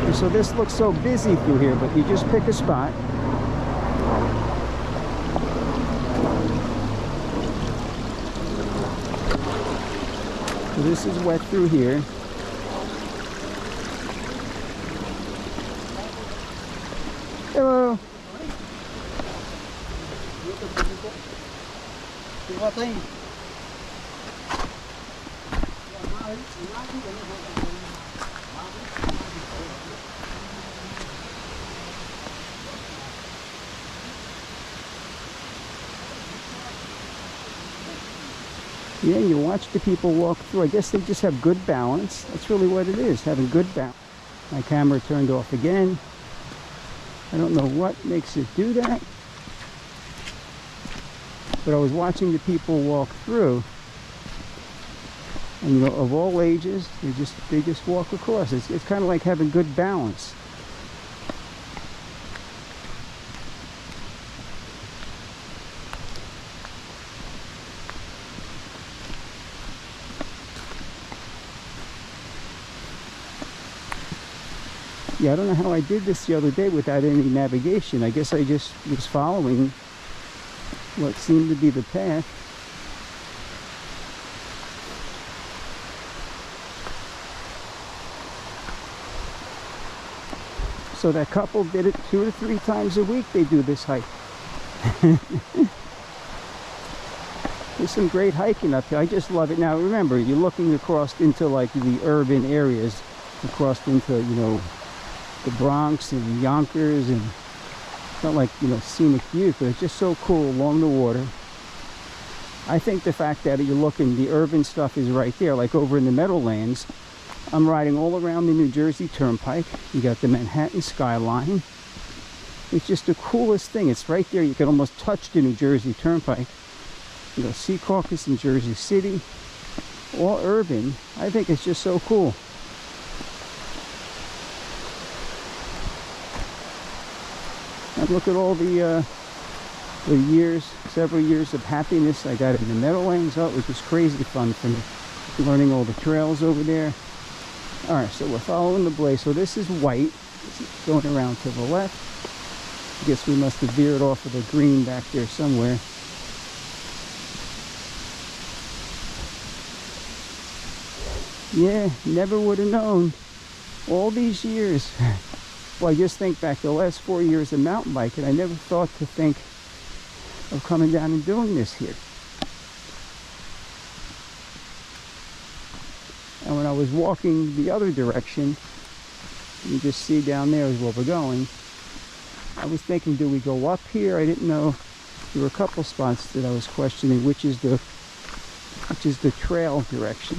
And so this looks so busy through here, but you just pick a spot. So this is wet through here. Hello. Yeah, you watch the people walk through. I guess they just have good balance. That's really what it is, having good balance. My camera turned off again. I don't know what makes it do that. But I was watching the people walk through. And you know, of all ages, they just walk across. It's kind of like having good balance. Yeah, I don't know how I did this the other day without any navigation. I guess I just was following what seemed to be the path. So that couple did it 2 or 3 times a week. They do this hike. There's some great hiking up here. I just love it. Now remember, you're looking across into like the urban areas, across into, you know, the Bronx and Yonkers, and it's not like, you know, scenic views, but it's just so cool along the water. I think the fact that you're looking, the urban stuff is right there, like over in the Meadowlands. I'm riding all around the New Jersey Turnpike. You got the Manhattan skyline. It's just the coolest thing. It's right there. You can almost touch the New Jersey Turnpike. You know, Secaucus in Jersey City, all urban. I think it's just so cool. And look at all the years, several years of happiness I got in the Meadowlands. Oh, it was just crazy fun for me, learning all the trails over there. All right, so we're following the blaze. So this is white. This is going around to the left. I guess we must have veered off of the green back there somewhere. Yeah, never would have known all these years. Well, I just think back the last 4 years of mountain biking, I never thought to think of coming down and doing this here. And when I was walking the other direction, you just see down there is where we're going. I was thinking, do we go up here? I didn't know. There were a couple spots that I was questioning which is the trail direction.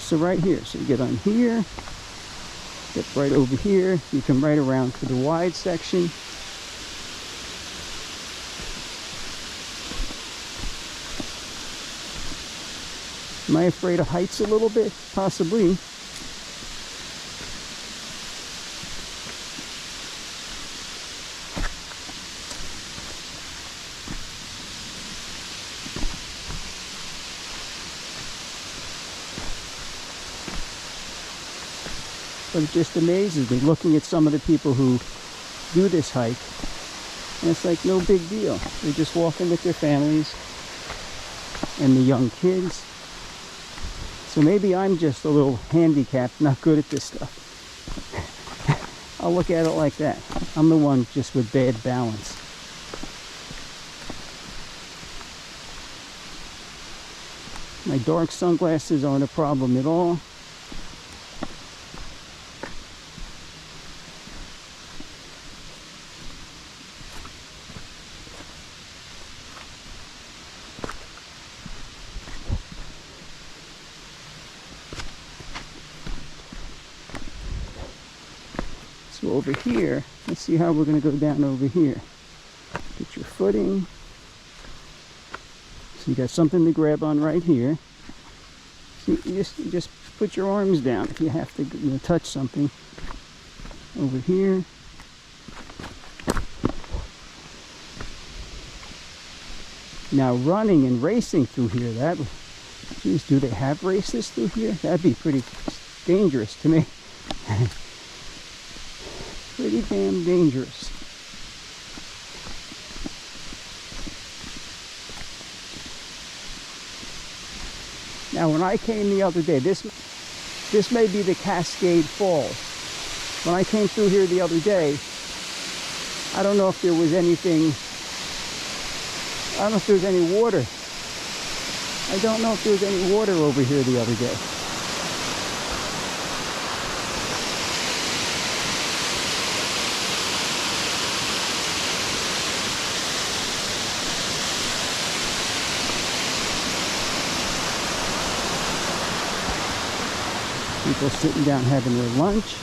So right here, so you get on here, get right over here, you come right around to the wide section. Am I afraid of heights a little bit? Possibly. But it just amazes me looking at some of the people who do this hike. And it's like no big deal. They're just walking with their families and the young kids. So maybe I'm just a little handicapped, not good at this stuff. I'll look at it like that. I'm the one just with bad balance. My dark sunglasses aren't a problem at all. So over here, let's see how we're going to go down over here. Get your footing. So you got something to grab on right here. So you just put your arms down if you have to, you know, touch something. Over here. Now running and racing through here, that, geez, do they have races through here? That'd be pretty dangerous to me. Pretty damn dangerous. Now when I came the other day, this may be the Cascade Falls. When I came through here the other day, I don't know if there was anything, I don't know if there was any water. I don't know if there was any water over here the other day. People sitting down having their lunch.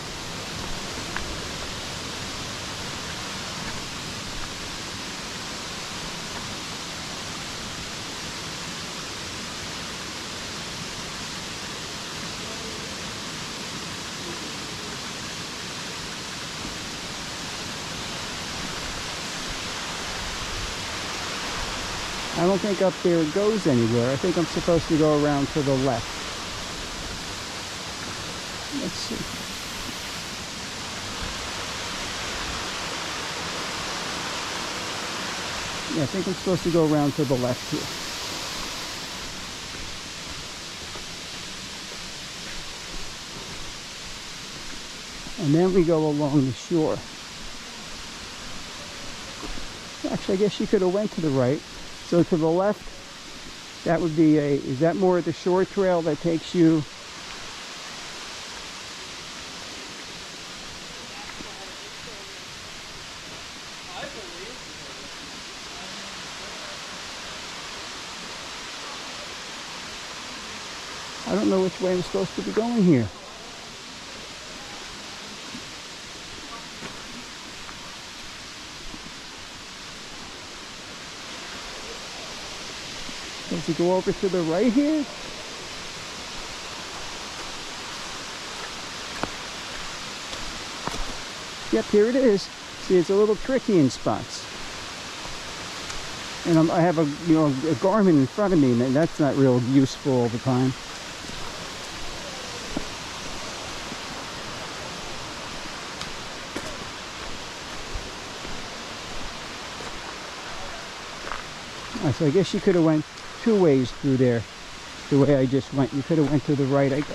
I don't think up there it goes anywhere. I think I'm supposed to go around to the left. Let's see. Yeah, I think I'm supposed to go around to the left here. And then we go along the shore. Actually, I guess you could have went to the right. So to the left, that would be a, is that more of the shore trail that takes you? I don't know which way I'm supposed to be going here. Does it go over to the right here? Yep, here it is. See, it's a little tricky in spots. And I have a Garmin in front of me, and that's not real useful all the time. So I guess you could have went two ways through there, the way I just went. You could have went to the right, I guess.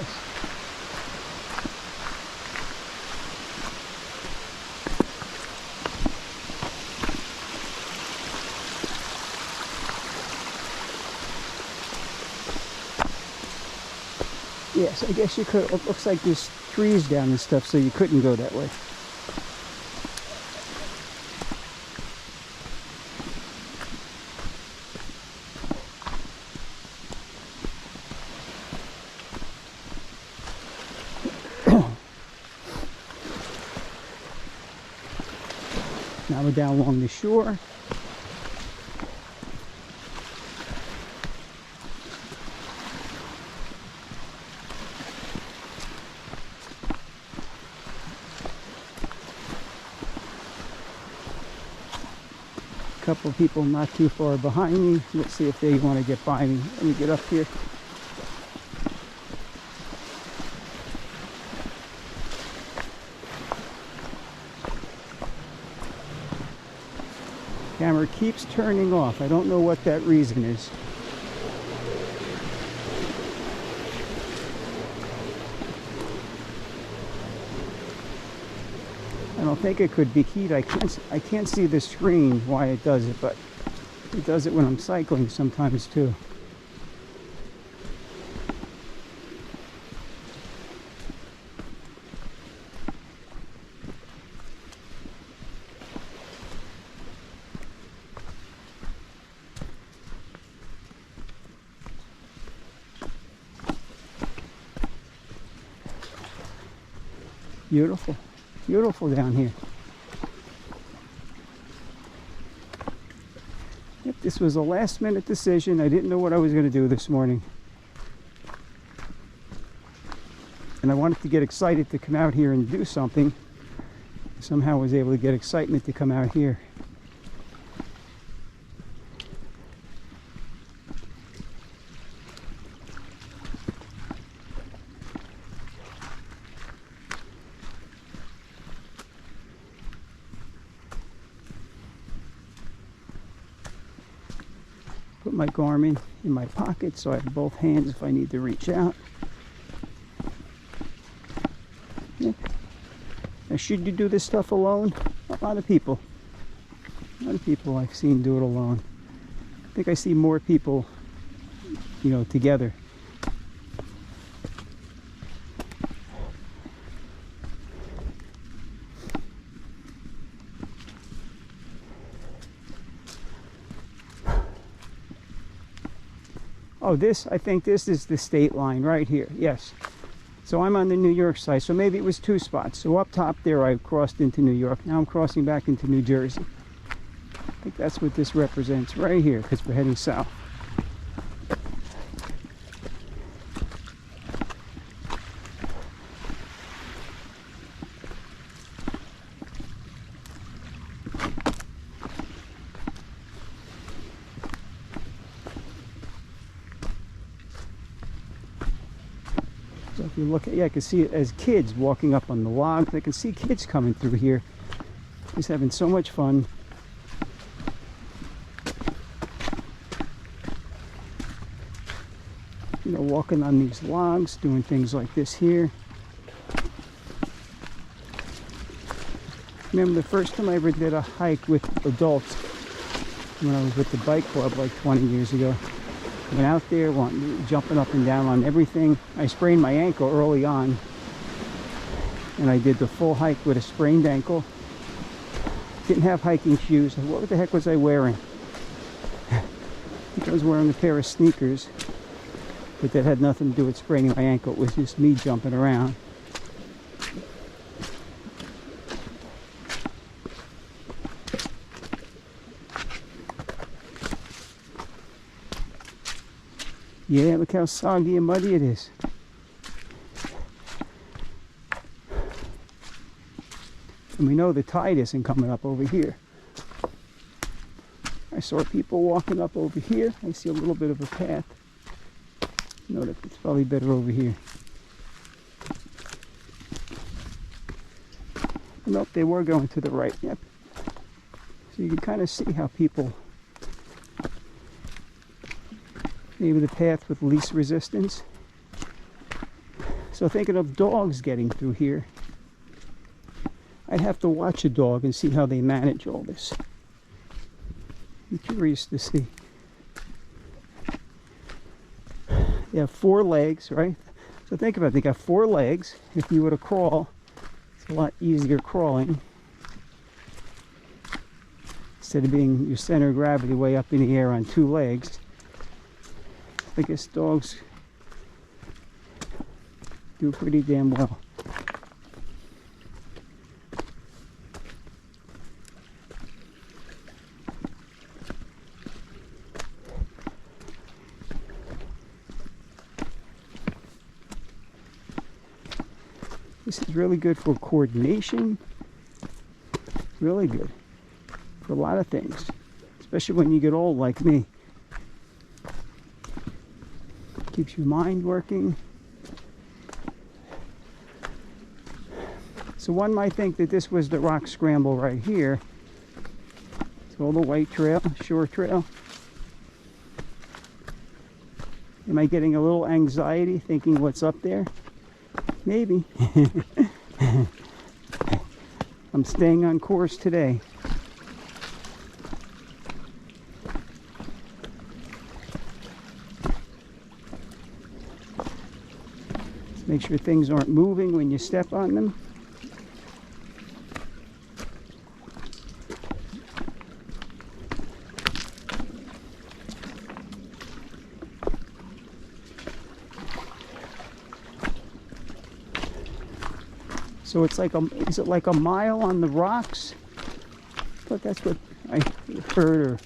Yes, I guess you could. It looks like there's trees down and stuff, so you couldn't go that way. Now we're down along the shore. Couple of people not too far behind me. Let's see if they want to get by me. Let me get up here. Camera keeps turning off. I don't know what that reason is. I don't think it could be heat. I can't see the screen why it does it, but it does it when I'm cycling sometimes too. Beautiful. Beautiful down here. Yep, this was a last minute decision. I didn't know what I was going to do this morning. And I wanted to get excited to come out here and do something. Somehow I was able to get excitement to come out here. Put my Garmin in my pocket so I have both hands if I need to reach out. Yeah. Now, should you do this stuff alone? A lot of people I've seen do it alone. I think I see more people, you know, together. Oh, I think this is the state line right here. Yes. So I'm on the New York side. So maybe it was two spots. So up top there, I crossed into New York. Now I'm crossing back into New Jersey. I think that's what this represents right here, because we're heading south. So if you look at, yeah, I can see it as kids walking up on the logs. I can see kids coming through here. Just having so much fun. You know, walking on these logs, doing things like this here. Remember the first time I ever did a hike with adults, when I was with the bike club like 20 years ago. Went out there, jumping up and down on everything. I sprained my ankle early on, and I did the full hike with a sprained ankle. Didn't have hiking shoes. What the heck was I wearing? I think I was wearing a pair of sneakers, but that had nothing to do with spraining my ankle. It was just me jumping around. Yeah, look how soggy and muddy it is. And we know the tide isn't coming up over here. I saw people walking up over here. I see a little bit of a path. No, it's probably better over here. Nope, they were going to the right. Yep. So you can kind of see how people, maybe the path with least resistance. So thinking of dogs getting through here, I'd have to watch a dog and see how they manage all this. I'm curious to see. They have 4 legs, right? So think about it, they got 4 legs. If you were to crawl, it's a lot easier crawling. Instead of being your center of gravity way up in the air on 2 legs. I guess dogs do pretty damn well. This is really good for coordination. Really good for a lot of things, especially when you get old like me. Keeps your mind working. So one might think that this was the rock scramble right here. It's all the white trail, shore trail. Am I getting a little anxiety thinking what's up there? Maybe. I'm staying on course today. Let's make sure things aren't moving when you step on them. So it's like is it like a mile on the rocks? But that's what I heard, or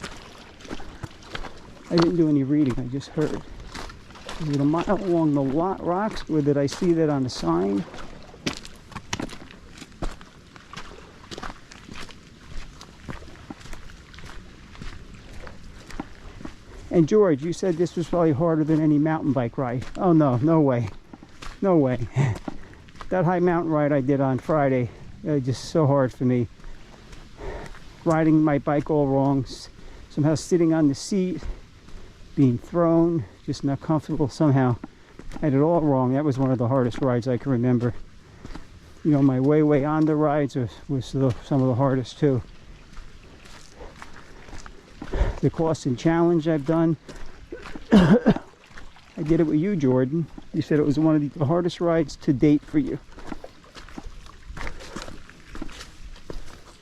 I didn't do any reading, I just heard. Is it a mile along the rocks, or did I see that on the sign? And George, you said this was probably harder than any mountain bike ride. Oh no, no way. No way. That high mountain ride I did on Friday, just so hard for me. Riding my bike all wrong, somehow sitting on the seat, being thrown, just not comfortable somehow. I had it all wrong. That was one of the hardest rides I can remember. You know, my way on the rides was some of the hardest too. The course and challenge I've done, I did it with you, Jordan. You said it was one of the hardest rides to date for you.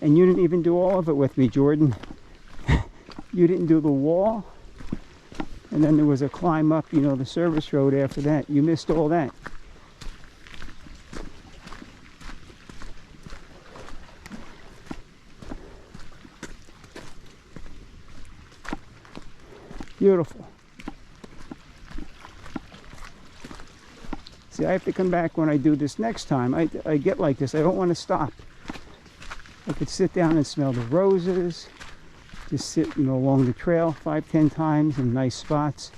And you didn't even do all of it with me, Jordan. You didn't do the wall. And then there was a climb up, you know, the service road after that. You missed all that. Beautiful. See, I have to come back when I do this next time. I get like this. I don't want to stop. I could sit down and smell the roses. Just sit, you know, along the trail 5-10 times in nice spots.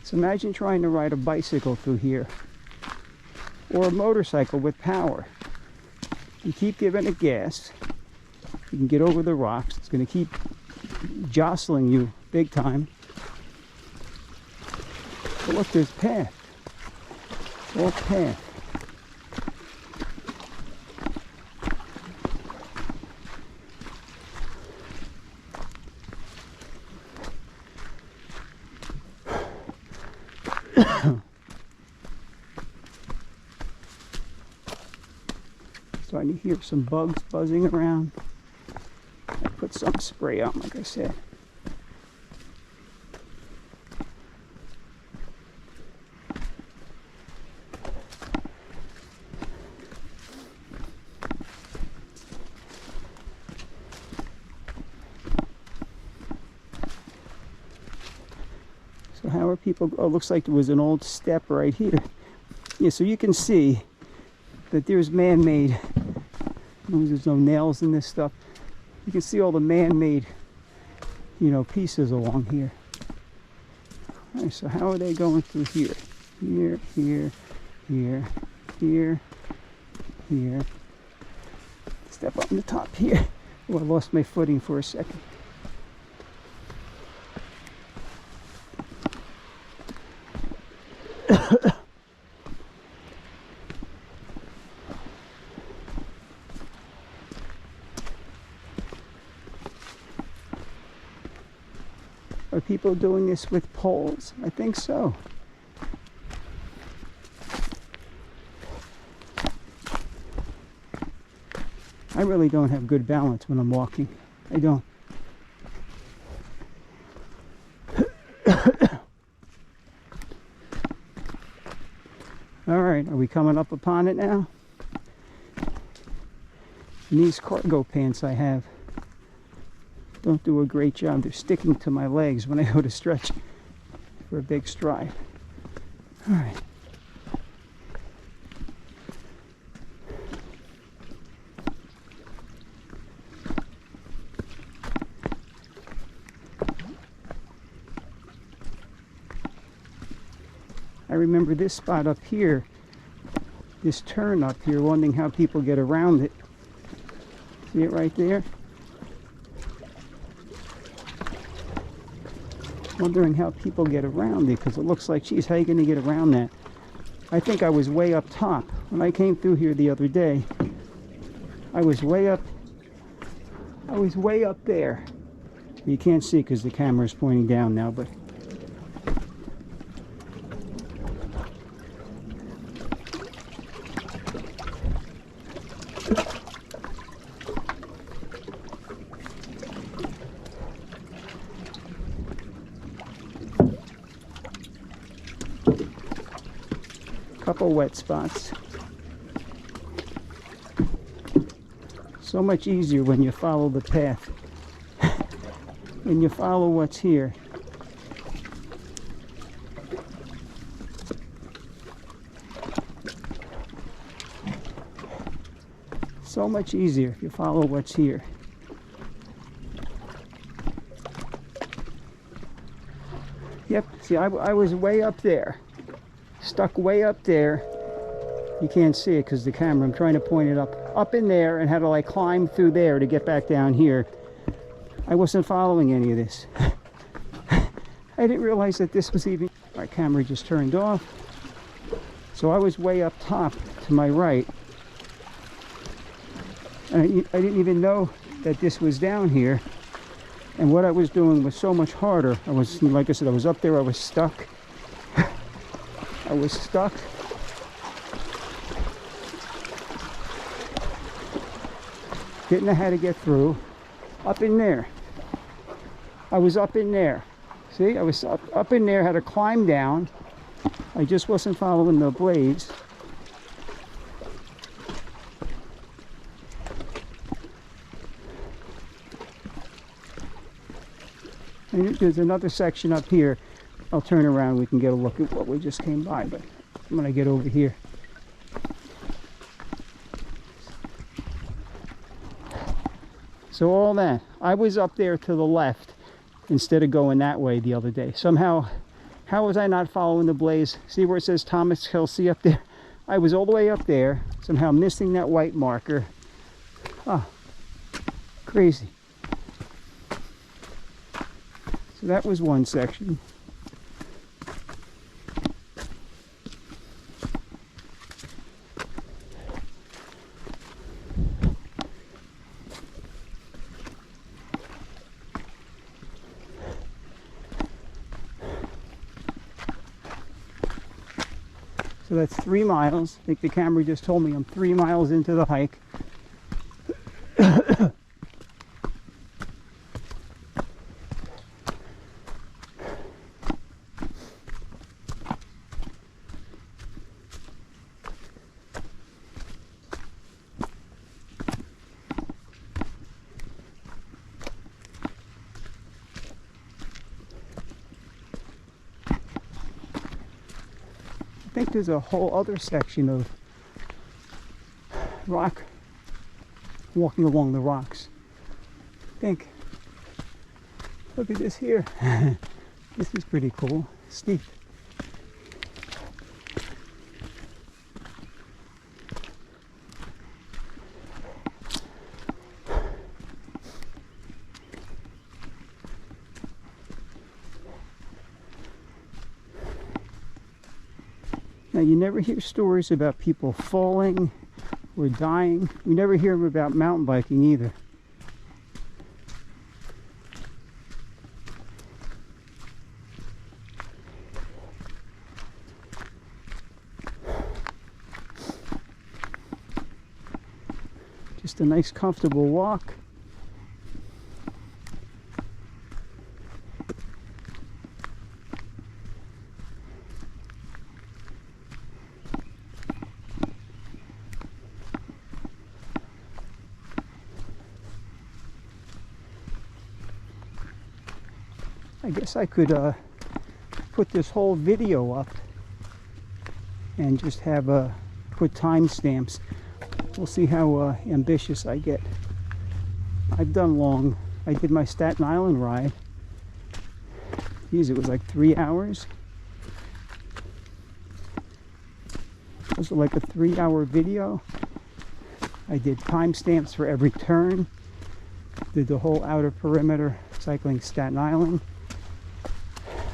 So imagine trying to ride a bicycle through here. Or a motorcycle with power. You keep giving it gas. You can get over the rocks. It's going to keep jostling you big time. But look, there's path. It's all path. Starting to hear some bugs buzzing around. I put some spray on, like I said. So how are people? Oh, looks like there was an old step right here. Yeah, so you can see that there's man-made. There's no nails in this stuff. You can see all the man-made, you know, pieces along here. All right, so how are they going through here? Here, here, here, here, here. Step up on the top here. Oh, I lost my footing for a second. Are people doing this with poles? I think so. I really don't have good balance when I'm walking. I don't. All right, are we coming up upon it now? And these cargo pants I have don't do a great job. They're sticking to my legs when I go to stretch for a big stride. All right. I remember this spot up here, this turn up here, wondering how people get around it. See it right there? Wondering how people get around it, because it looks like, geez, how are you going to get around that? I think I was way up top. When I came through here the other day, I was way up there. You can't see because the camera is pointing down now, but couple wet spots. So much easier when you follow the path. When you follow what's here. So much easier if you follow what's here. Yep, see, I was way up there. Stuck way up there. You can't see it because the camera, I'm trying to point it up in there, and had to like climb through there to get back down here. I wasn't following any of this. I didn't realize that this was even, my camera just turned off. So I was way up top to my right. And I didn't even know that this was down here. And what I was doing was so much harder. I was, like I said, I was up there, I was stuck. I was stuck. Didn't know how to get through. Up in there. I was up in there. See, I was up in there, had to climb down. I just wasn't following the blades. And there's another section up here. I'll turn around, we can get a look at what we just came by, but I'm going to get over here. So all that, I was up there to the left instead of going that way the other day. Somehow, how was I not following the blaze? See where it says Thomas Kelsey up there? I was all the way up there, somehow missing that white marker. Oh, crazy. So that was one section. So that's 3 miles. I think the camera just told me I'm 3 miles into the hike. I think there's a whole other section of rock, walking along the rocks. I think. Look at this here. This is pretty cool. Steep. Now, you never hear stories about people falling or dying. We never hear them about mountain biking either. Just a nice, comfortable walk. I guess I could put this whole video up and just have put timestamps. We'll see how ambitious I get. I've done long. I did my Staten Island ride. Geez, it was like 3 hours. It was like a 3-hour video. I did timestamps for every turn. Did the whole outer perimeter cycling Staten Island.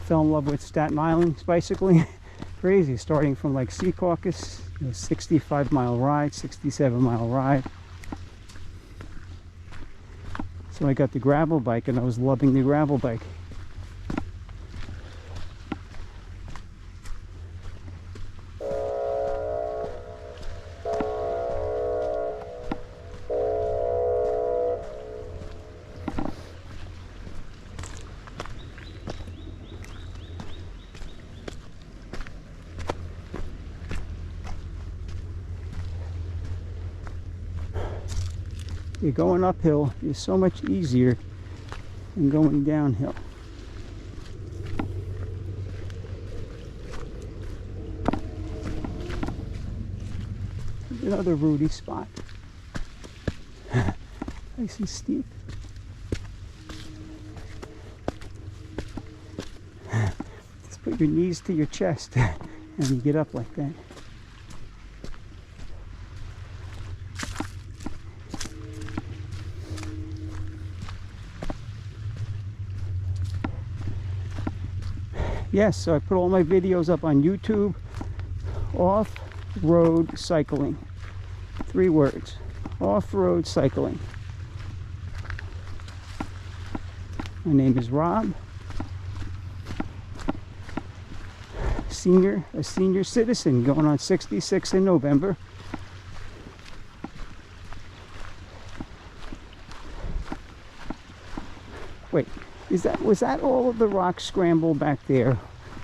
Fell in love with Staten Island bicycling. Crazy, starting from like Sea Caucus, 65-mile ride, 67-mile ride. So I got the gravel bike and I was loving the gravel bike. You're going uphill is so much easier than going downhill. Another rooty spot. Nice and steep. Just put your knees to your chest and you get up like that. Yes, so I put all my videos up on YouTube. Off-road cycling. 3 words. Off-road cycling. My name is Rob. A senior citizen, going on 66 in November. Wait. Was that all of the rock scramble back there?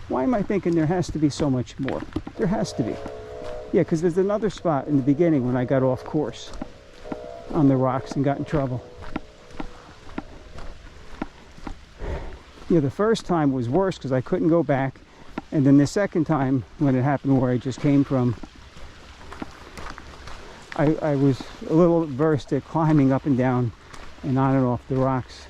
Why am I thinking there has to be so much more? There has to be. Yeah, because there's another spot in the beginning when I got off course on the rocks and got in trouble. Yeah, the first time was worse because I couldn't go back. And then the second time, when it happened where I just came from, I was a little versed at climbing up and down and on and off the rocks.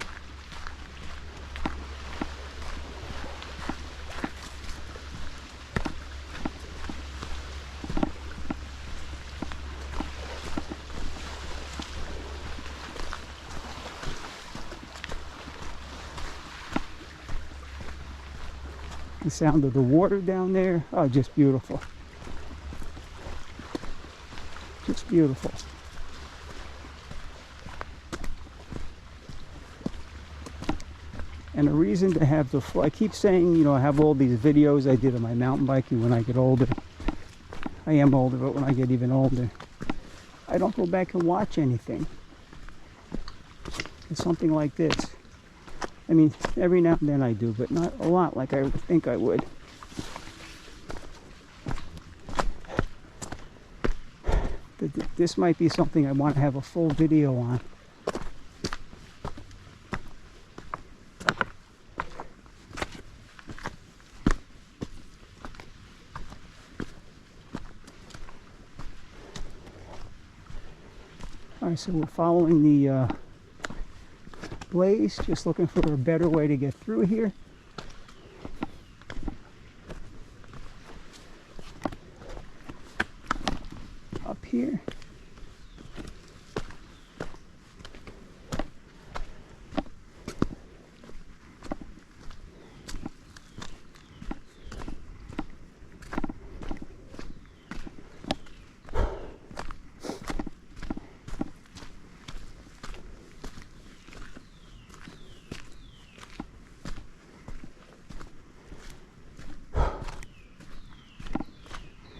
The sound of the water down there, oh, just beautiful. Just beautiful. And a reason to have I keep saying, you know, I have all these videos I did on my mountain biking when I get older. I am older, but when I get even older, I don't go back and watch anything. It's something like this. I mean, every now and then I do, but not a lot like I would think I would. This might be something I want to have a full video on. All right, so we're following the Blaze, just looking for a better way to get through here. Up here.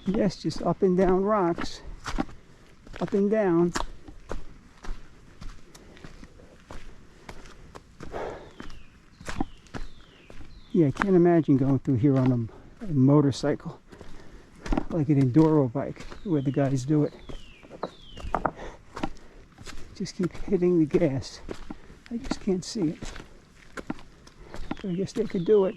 Yes, just up and down rocks. Up and down. Yeah, I can't imagine going through here on a motorcycle. Like an enduro bike, the way the guys do it. Just keep hitting the gas. I just can't see it. But I guess they could do it.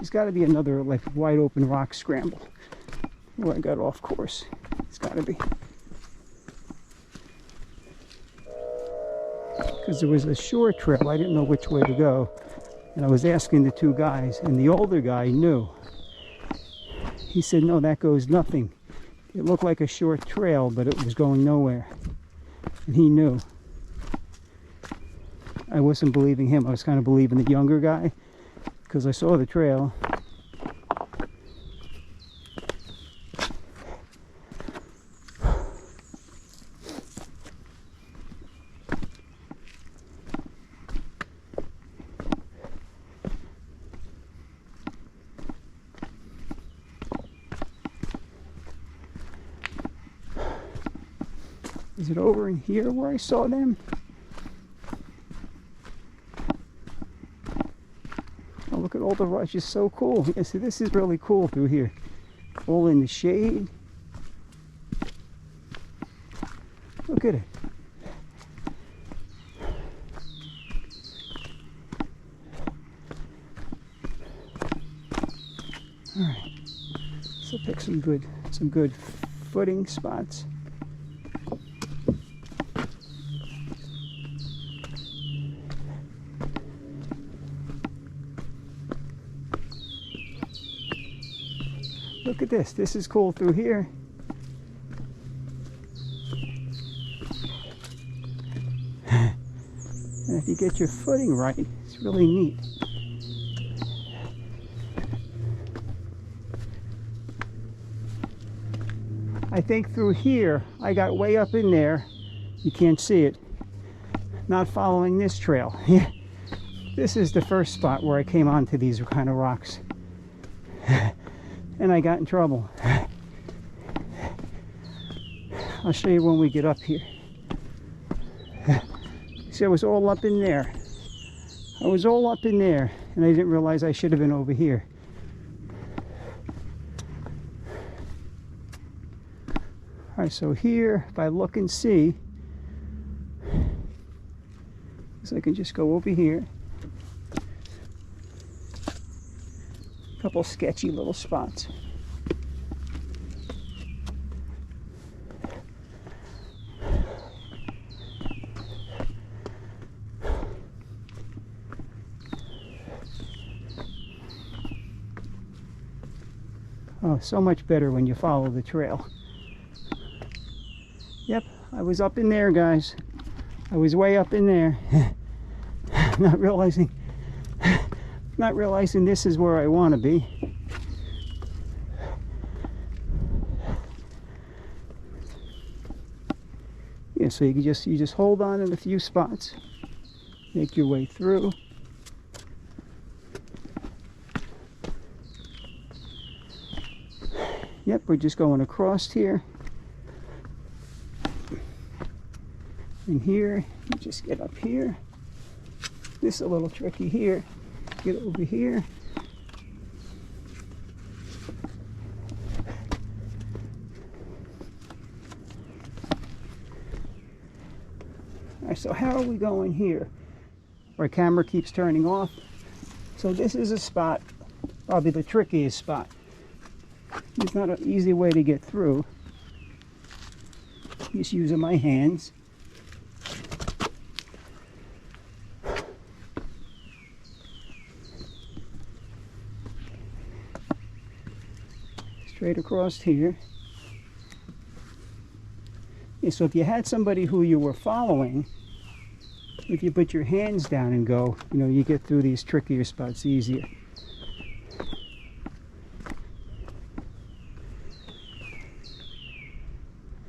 There's got to be another like wide open rock scramble where I got off course. It's got to be. Because there was a short trail, I didn't know which way to go. And I was asking the two guys, and the older guy knew. He said, no, that goes nothing. It looked like a short trail, but it was going nowhere. And he knew. I wasn't believing him. I was kind of believing the younger guy because I saw the trail. Is it over in here where I saw them? Oh, look at all the rocks. It's so cool. Yeah, see, this is really cool through here. All in the shade. Look at it. All right. So pick some good footing spots. Look at this. This is cool through here. And if you get your footing right, it's really neat. I think through here, I got way up in there. You can't see it. Not following this trail. This is the first spot where I came onto these kind of rocks. And I got in trouble. I'll show you when we get up here. See, I was all up in there. I was all up in there, and I didn't realize I should have been over here. All right, so here, if I look and see, so I can just go over here. A couple sketchy little spots. Oh, so much better when you follow the trail. Yep, I was up in there, guys. I was way up in there. Not realizing this is where I want to be. Yeah, so you just hold on in a few spots. Make your way through. Yep, we're just going across here. And here, you just get up here. This is a little tricky here. Get over here. All right, so how are we going here? Our camera keeps turning off. So this is a spot, probably the trickiest spot. It's not an easy way to get through. Just using my hands. Straight across here. Yeah, so if you had somebody who you were following, if you put your hands down and go, you know, you get through these trickier spots easier.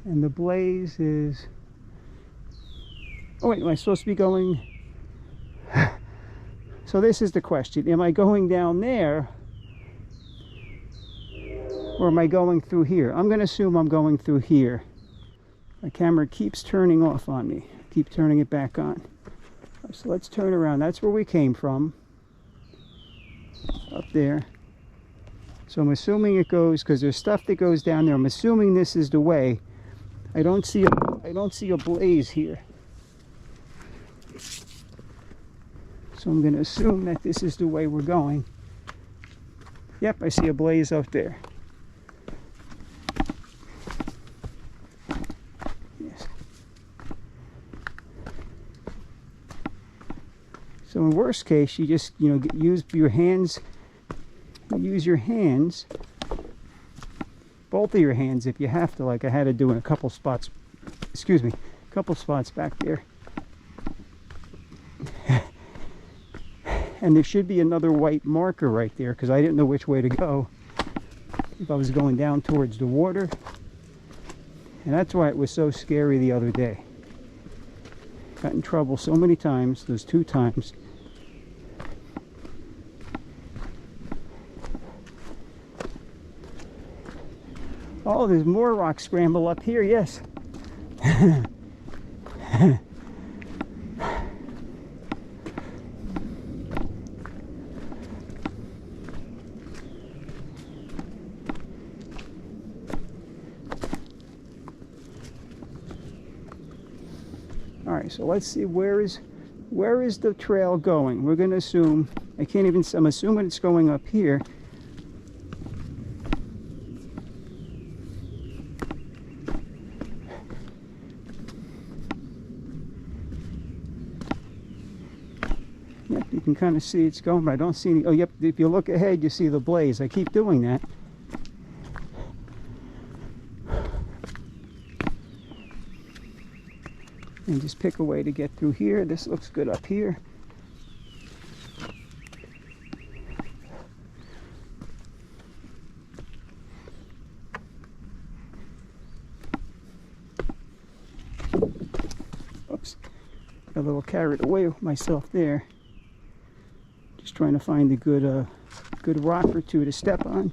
And the blaze is... Oh wait, am I supposed to be going... So this is the question. Am I going down there? Or am I going through here? I'm going to assume I'm going through here. My camera keeps turning off on me. Keep turning it back on. So let's turn around. That's where we came from. Up there. So I'm assuming it goes, because there's stuff that goes down there. I'm assuming this is the way. I don't see a blaze here. So I'm going to assume that this is the way we're going. Yep, I see a blaze out there. Yes. So in worst case, you just, use your hands. Use your hands, both of your hands if you have to, like I had to do in a couple spots. Excuse me, a couple spots back there. And there should be another white marker right there because I didn't know which way to go. If I was going down towards the water. And that's why it was so scary the other day. Got in trouble so many times, those 2 times. Oh, there's more rock scramble up here, yes. All right, so let's see, where is the trail going? We're going to assume, I'm assuming it's going up here. Yep, you can kind of see it's going, but I don't see any. Oh, yep, if you look ahead, you see the blaze. I keep doing that. And just pick a way to get through here. This looks good up here. Oops, got a little carried away with myself there. Just trying to find a good rock or two to step on.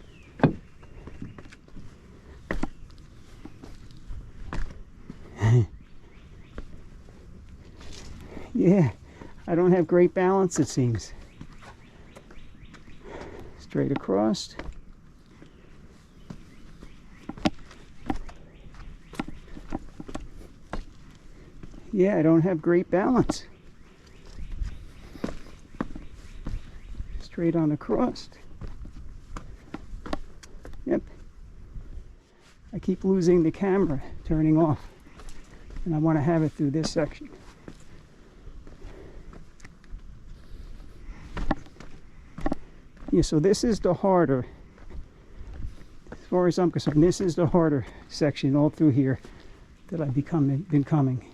Yeah, I don't have great balance, it seems. Straight across. Yeah, I don't have great balance. Straight on across. Yep. I keep losing the camera, turning off. And I want to have it through this section. Yeah, so this is the harder, as far as I'm concerned, this is the harder section all through here that I've been coming.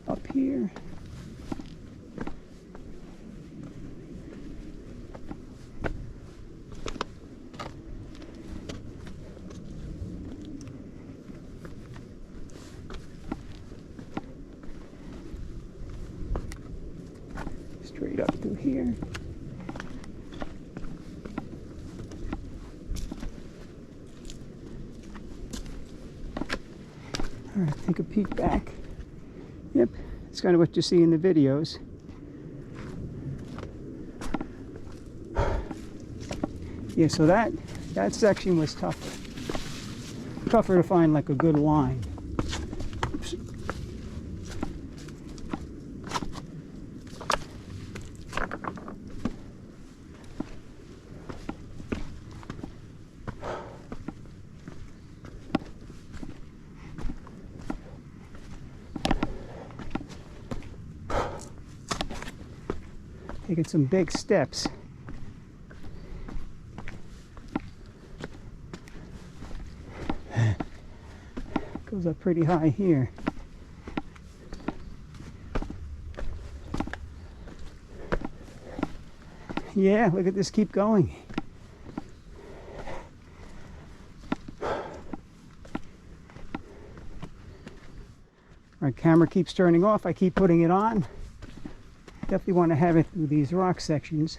Up here. Straight up through here. All right, take a peek back. Yep, it's kind of what you see in the videos. Yeah, so that section was tougher to find like a good line. Oops. Taking some big steps. Goes up pretty high here. Yeah, look at this, keep going. Our camera keeps turning off, I keep putting it on. Definitely want to have it through these rock sections.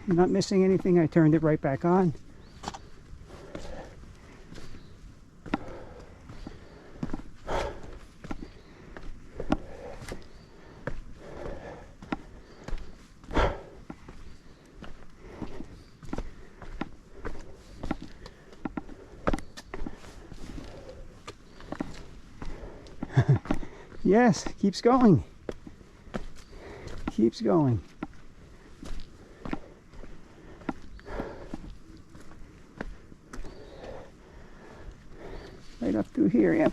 I'm not missing anything, I turned it right back on. Yes, keeps going. Keeps going. Right up through here, yeah.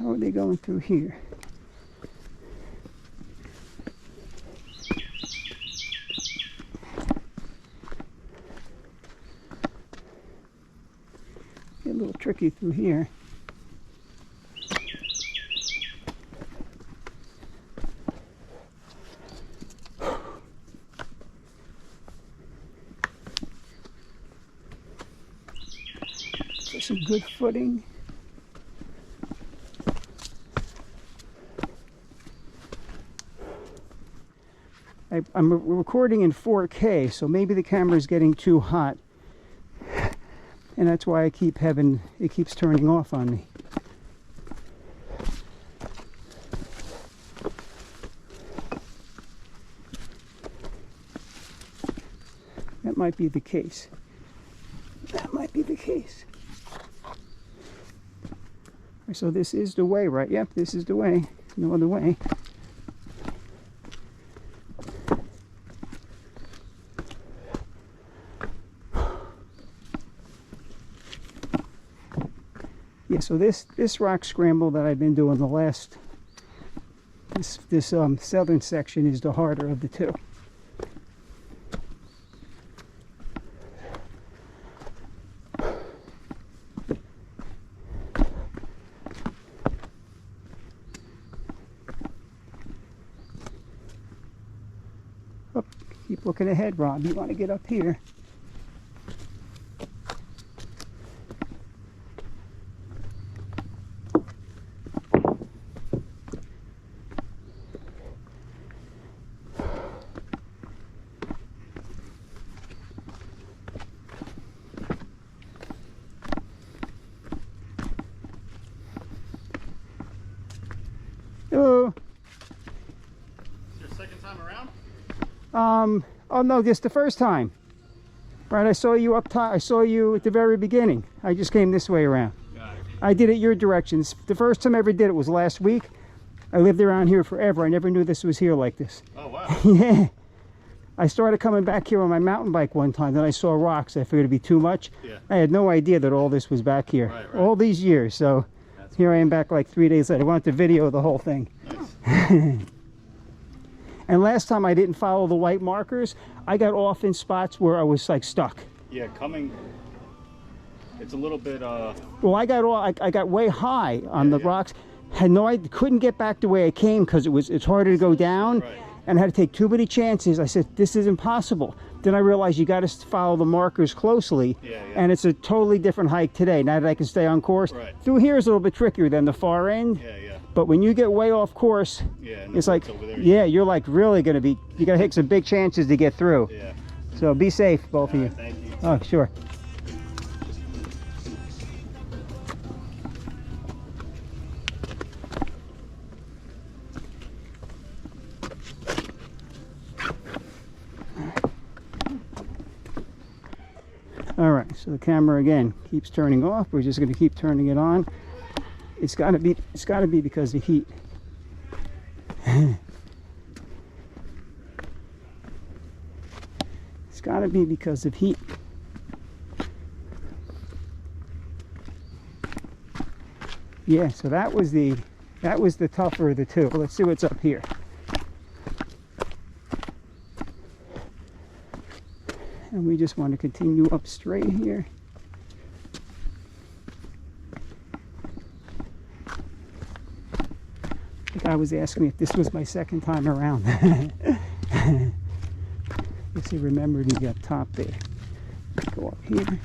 How are they going through here? Get a little tricky through here. Get some good footing. I'm recording in 4K, so maybe the camera's getting too hot. And that's why I keep having, it keeps turning off on me. That might be the case. That might be the case. So this is the way, right? Yep, this is the way. No other way. Yeah, so this rock scramble that I've been doing the last, this southern section is the harder of the two. Oh, keep looking ahead, Rob. You want to get up here. Hello. Your second time around? Oh no, just the first time. Right, I saw you up top. I saw you at the very beginning. I just came this way around. Got it. I did it your directions. The first time I ever did it was last week. I lived around here forever. I never knew this was here like this. Oh, wow. Yeah. I started coming back here on my mountain bike one time. Then I saw rocks. I figured it'd be too much. Yeah. I had no idea that all this was back here. Right. All these years. So That's here I am back like 3 days later. I wanted to video the whole thing. nice. And last time I didn't follow the white markers. I got off in spots where I was like stuck. Yeah, coming, it's a little bit, Well, I got way high on Yeah, the yeah. rocks. Had no idea, couldn't get back the way I came because it's harder to go down. Right. And I had to take too many chances. I said, this is impossible. Then I realized you got to follow the markers closely. Yeah, yeah. And it's a totally different hike today. Now that I can stay on course. Right. Through here is a little bit trickier than the far end. yeah, yeah. But when you get way off course, Yeah, and it's the like, woods over there, yeah, you're like really going to be, you got to take some big chances to get through. Yeah. So be safe, both of All you. right, thank you. Oh, sure. All right, so the camera again keeps turning off. We're just going to keep turning it on. It's got to be because of heat. It's got to be because of heat. Yeah, so that was the tougher of the two. Let's see what's up here. And we just want to continue up straight here. The guy was asking me if this was my second time around. I guess he remembered me up top there. Go up here.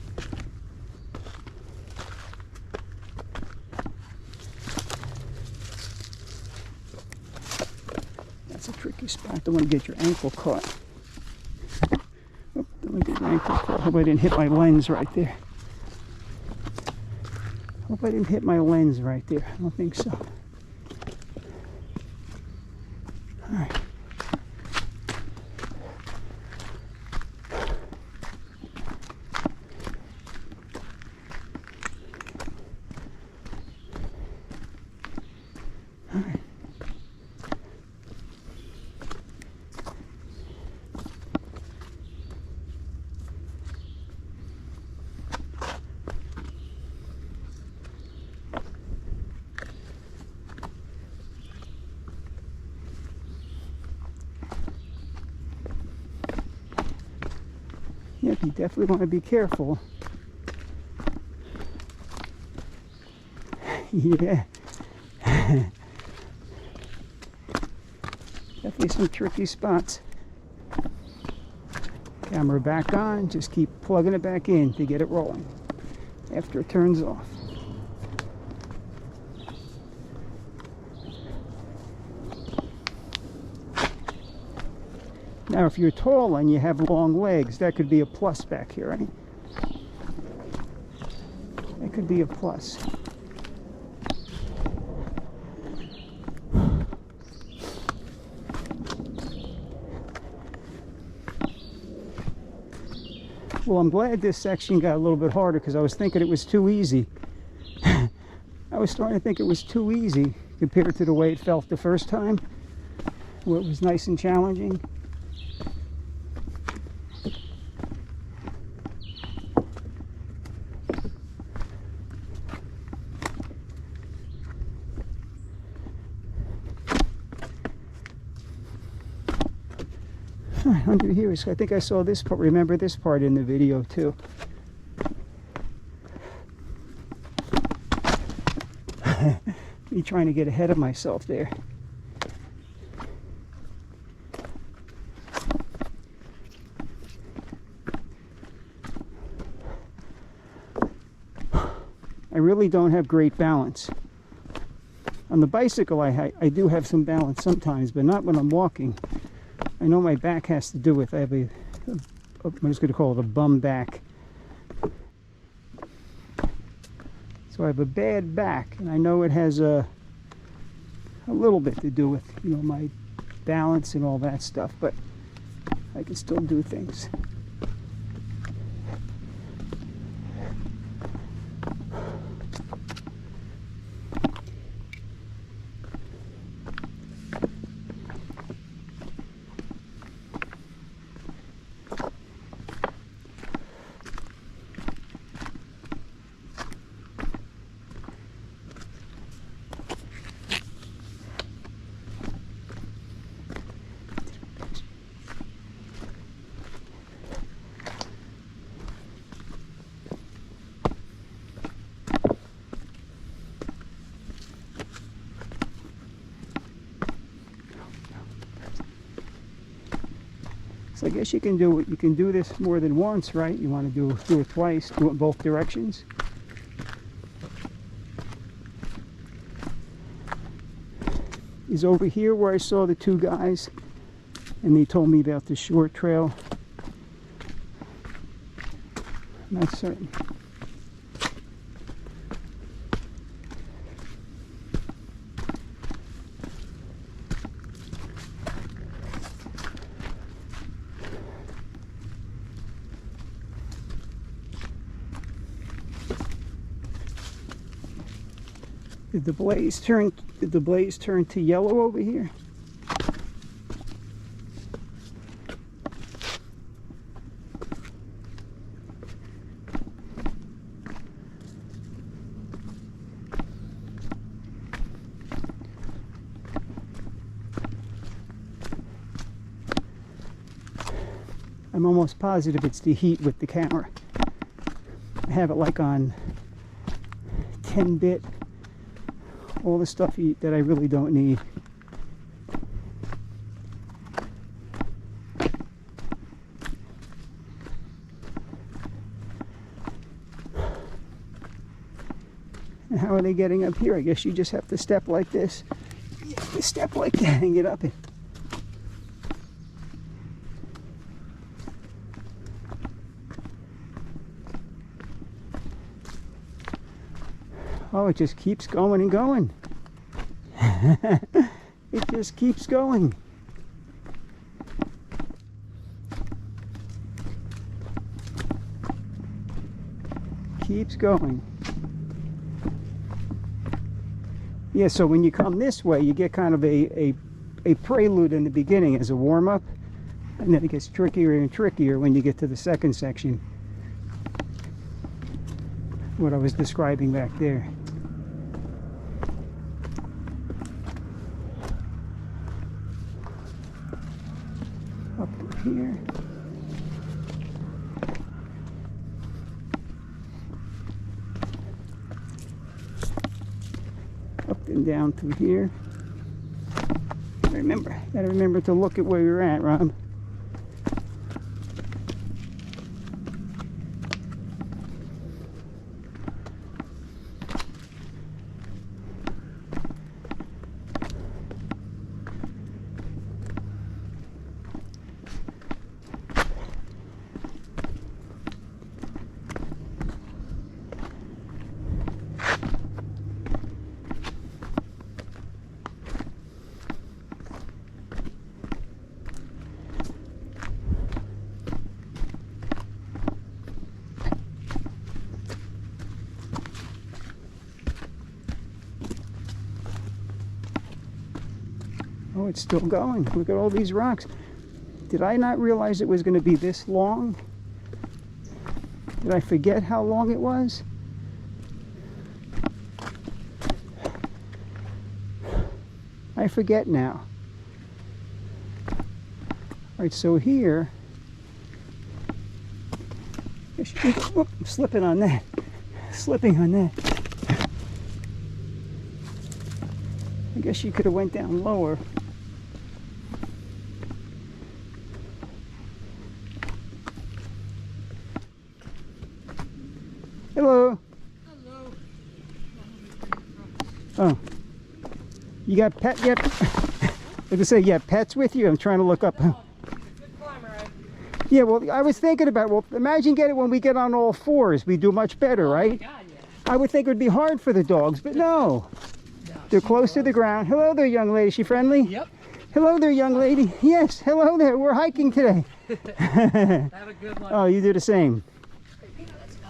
That's a tricky spot. Don't want to get your ankle caught. Oh, don't want to get your ankle caught. Hope I didn't hit my lens right there. Hope I didn't hit my lens right there. I don't think so. All right. Yep, you definitely want to be careful. Yeah. Definitely some tricky spots. Camera back on, just keep plugging it back in to get it rolling after it turns off. Now if you're tall and you have long legs, that could be a plus back here, right? That could be a plus. Well, I'm glad this section got a little bit harder because I was thinking it was too easy. I was starting to think it was too easy compared to the way it felt the first time, where it was nice and challenging. Under here is, I think I saw this part, remember this part in the video too. Me trying to get ahead of myself there. I really don't have great balance. On the bicycle I do have some balance sometimes, but not when I'm walking. I know my back has to do with, I have I'm just going to call it a bum back. So I have a bad back, and I know it has a little bit to do with, you know, my balance and all that stuff, but I can still do things. So I guess you can do this more than once, right? You want to do it twice, do it in both directions. Is over here where I saw the two guys and they told me about the short trail. I'm not certain. Did the blaze turn to yellow over here? I'm almost positive it's the heat with the camera. I have it like on 10-bit. All the stuff that I really don't need. And how are they getting up here? I guess you just have to step like this. You have to step like that and get up it. Oh, it just keeps going and going. It just keeps going. Keeps going. Yeah, so when you come this way, you get kind of a prelude in the beginning as a warm-up, and then it gets trickier and trickier when you get to the second section. What I was describing back there. Up here. Getting down through here. Gotta remember to look at where you're at, Rob. Oh, it's still going. Look at all these rocks. Did I not realize it was going to be this long? Did I forget how long it was? I forget now. All right, so here, whoop, I'm slipping on that. Slipping on that. I guess you could have went down lower. Hello. Hello. Oh. You got pet yet? I was gonna say, you have pets with you? I'm trying to look up. Good climber, Yeah, well, I was thinking about, well, imagine when we get on all fours, we do much better, right? God, yeah. I would think it would be hard for the dogs, but no. They're close to the ground. Hello there, young lady. She friendly? Yep. Hello there, young lady. Yes, hello there. We're hiking today. Have a good one. Oh, you do the same. Let's go.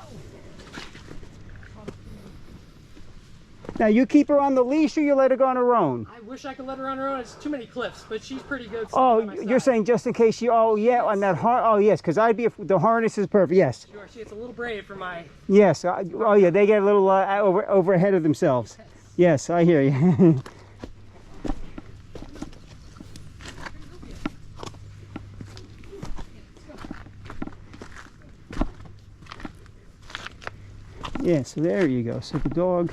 Now, you keep her on the leash or you let her go on her own? I wish I could let her on her own. It's too many cliffs, but she's pretty good. Oh, by my you're side. saying just in case she, oh yeah, on that oh yes, because the harness is perfect, yes. Sure, she gets a little brave for my... Yes, oh yeah, they get a little over ahead of themselves. Yes, I hear you. Yeah, so there you go. So the dog,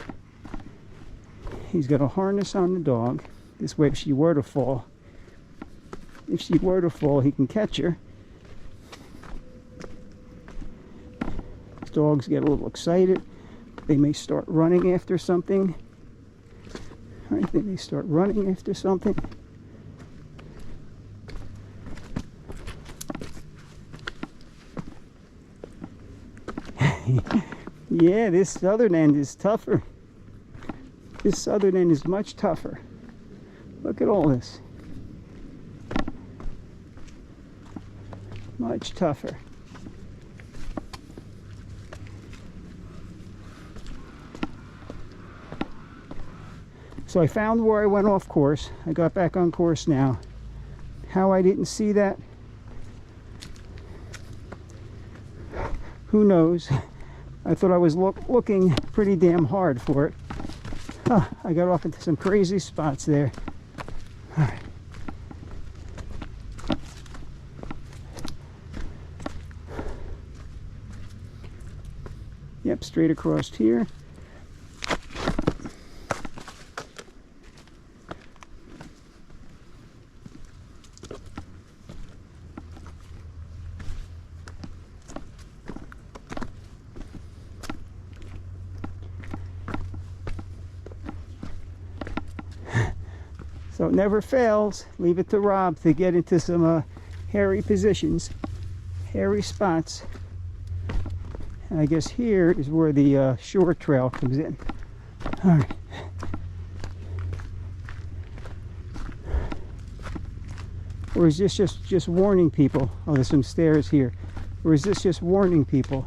he's got a harness on the dog. This way, if she were to fall, he can catch her. Dogs get a little excited. They may start running after something. All right, they may start running after something. Yeah, this southern end is tougher. This southern end is much tougher. Look at all this. Much tougher. So I found where I went off course. I got back on course now. How I didn't see that, who knows? I thought I was looking pretty damn hard for it. Oh, I got off into some crazy spots there. All right. Yep, straight across here. So it never fails. Leave it to Rob to get into some hairy positions, hairy spots. And I guess here is where the shore trail comes in. All right. Or is this just warning people? Oh, there's some stairs here. Or is this just warning people?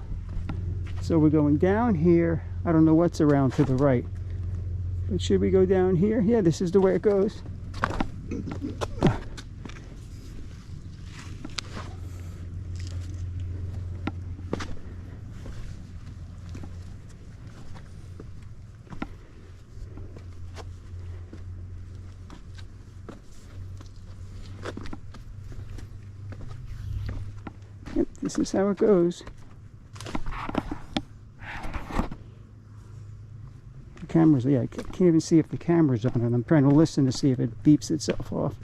So we're going down here. I don't know what's around to the right. But should we go down here? Yeah, this is the way it goes. Yep, this is how it goes. camera's, yeah, I can't even see if the camera's on, and I'm trying to listen to see if it beeps itself off.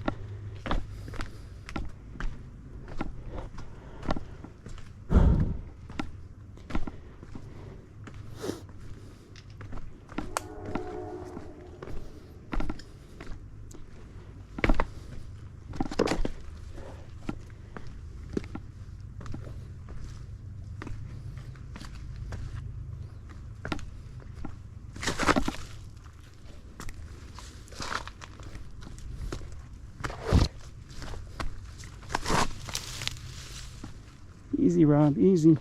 Easy, Rob, easy.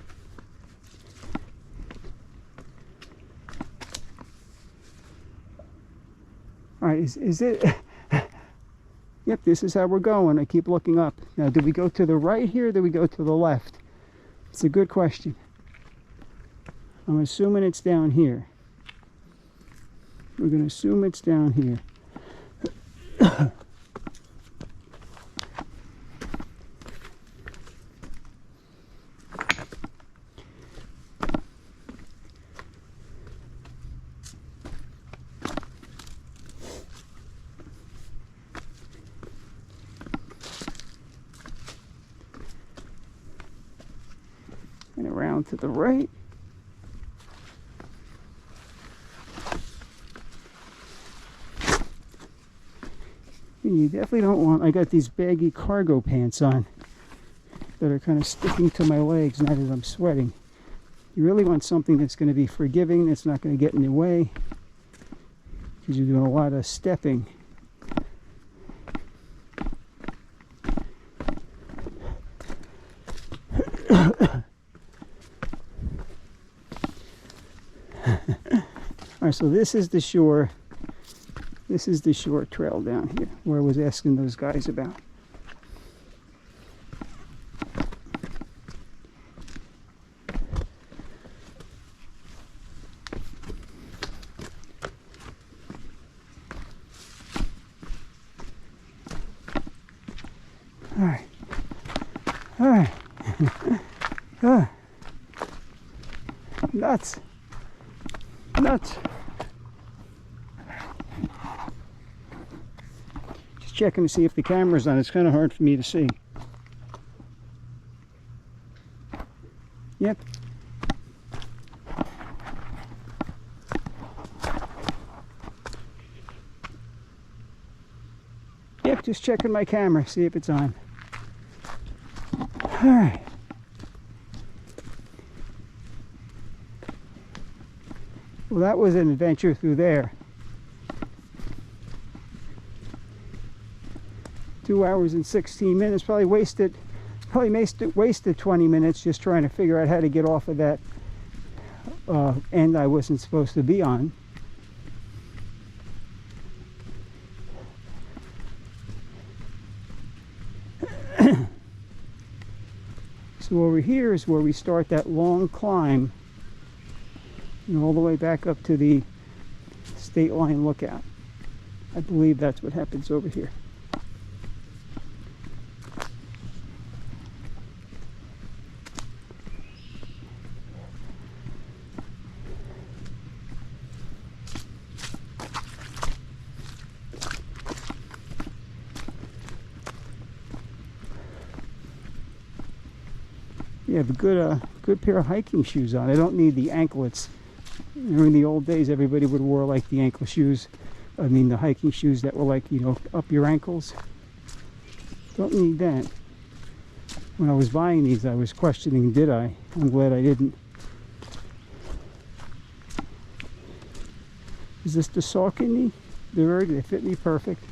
All right, is it? Yep, this is how we're going. I keep looking up. Now, do we go to the right here, or do we go to the left? It's a good question. I'm assuming it's down here. We're going to assume it's down here. And around to the right. And you definitely don't want, I got these baggy cargo pants on that are kind of sticking to my legs now that I'm sweating. You really want something that's going to be forgiving, that's not going to get in your way, because you're doing a lot of stepping. Alright, so this is the shore. This is the shore trail down here, where I was asking those guys about. Alright. Alright. Nuts. Nuts. Just checking to see if the camera's on. It's kind of hard for me to see. Yep. Yep, just checking my camera, see if it's on. All right. Well, that was an adventure through there. 2 hours and 16 minutes. Probably wasted 20 minutes just trying to figure out how to get off of that end I wasn't supposed to be on. So over here is where we start that long climb, and all the way back up to the state line lookout. I believe that's what happens over here. You have a good pair of hiking shoes on. I don't need the anklets. In the old days, everybody would wear like the ankle shoes. I mean, the hiking shoes that were like, you know, up your ankles. Don't need that. When I was buying these, I was questioning, did I? I'm glad I didn't. Is this the Saucony? They fit me perfect.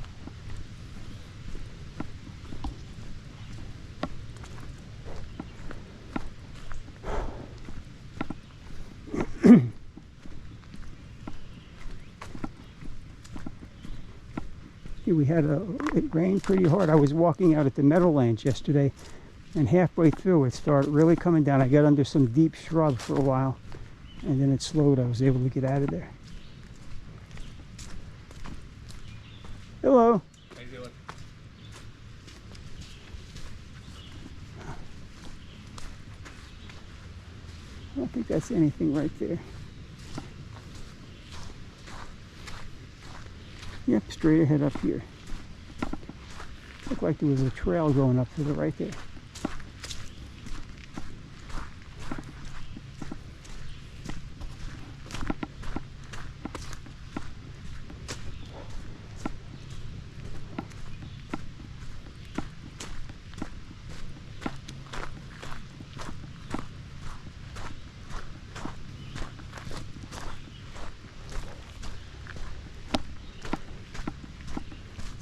It rained pretty hard. I was walking out at the Meadowlands yesterday, and halfway through it started really coming down. I got under some deep shrub for a while, and then it slowed. I was able to get out of there. Hello. How you doing? I don't think that's anything right there. Yep, straight ahead up here. Looked like there was a trail going up to the right there.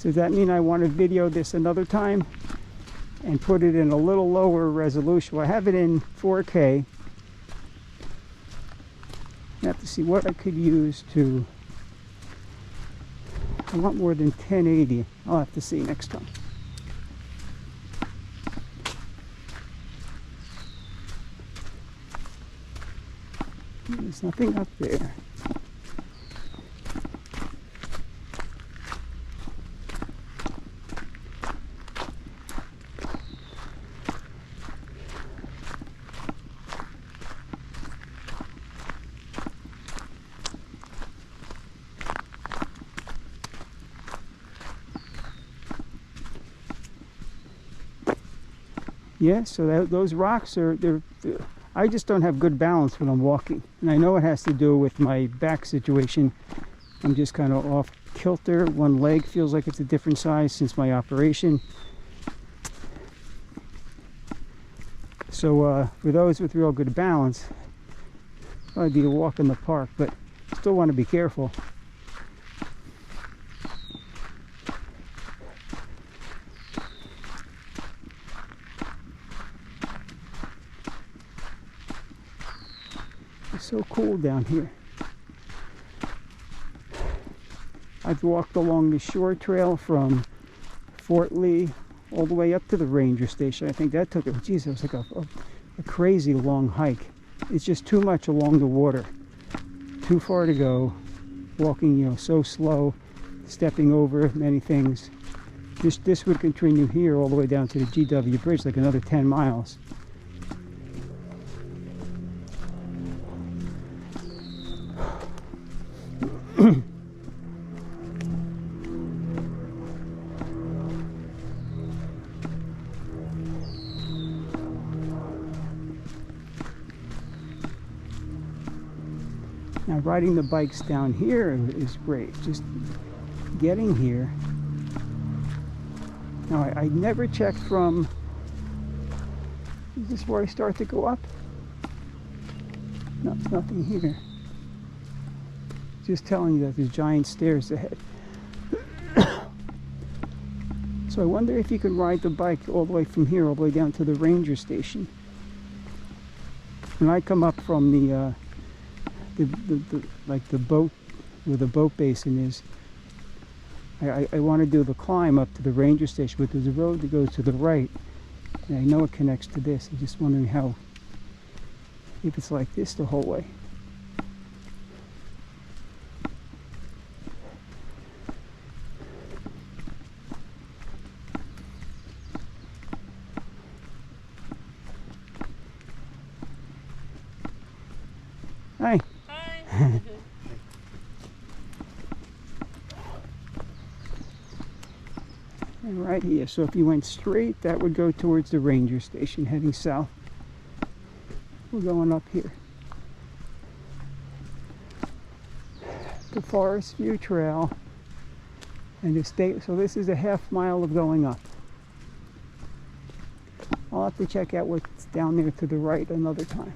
Does that mean I want to video this another time and put it in a little lower resolution? Well, I have it in 4K. I have to see what I could use to... I want more than 1080. I'll have to see next time. There's nothing up there. Yeah, so those rocks are, I just don't have good balance when I'm walking. And I know it has to do with my back situation. I'm just kind of off kilter. One leg feels like it's a different size since my operation. So for those with real good balance, I'd be a walk in the park, but still want to be careful. It's so cool down here. I've walked along the shore trail from Fort Lee all the way up to the ranger station. I think that took, geez, it was like a crazy long hike. It's just too much along the water. Too far to go. Walking, you know, so slow, stepping over many things. This would continue here all the way down to the GW Bridge, like another 10 miles. Now riding the bikes down here is great, just getting here. Now I never checked from, is this where I start to go up? No, there's nothing here. Just telling you that there's giant stairs ahead. So I wonder if you can ride the bike all the way from here all the way down to the ranger station. When I come up from the like the boat, where the boat basin is, I want to do the climb up to the ranger station, but there's a road that goes to the right, and I know it connects to this. I'm just wondering how, if it's like this the whole way. Hi. Hi. And right here, so if you went straight, that would go towards the ranger station, heading south. We're going up here. The Forest View Trail, and the state. So this is a half mile of going up. I'll have to check out what's down there to the right another time.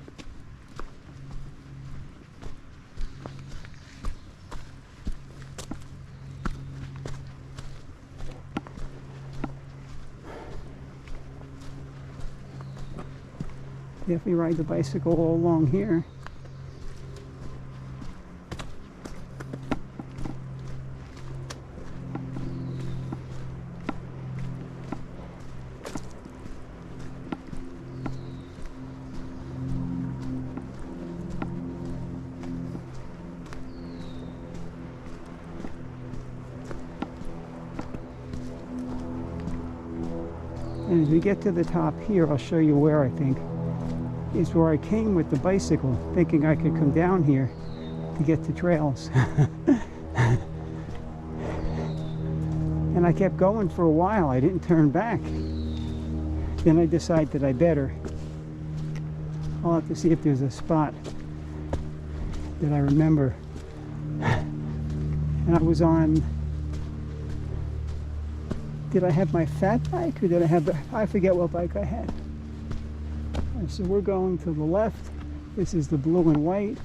Definitely ride the bicycle all along here. And as we get to the top here, I'll show you where I think is where I came with the bicycle, thinking I could come down here to get to trails. And I kept going for a while. I didn't turn back. Then I decided that I better. I'll have to see if there's a spot that I remember. And I was on, did I have my fat bike or did I have the, I forget what bike I had. And so we're going to the left. This is the blue and white.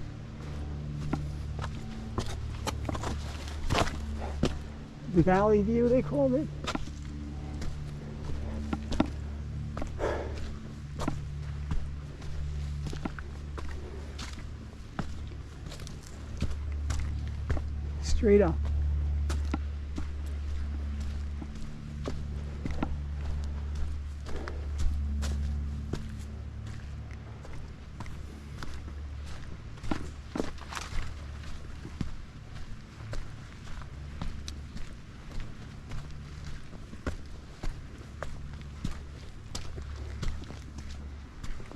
The Valley View, they called it. Straight up.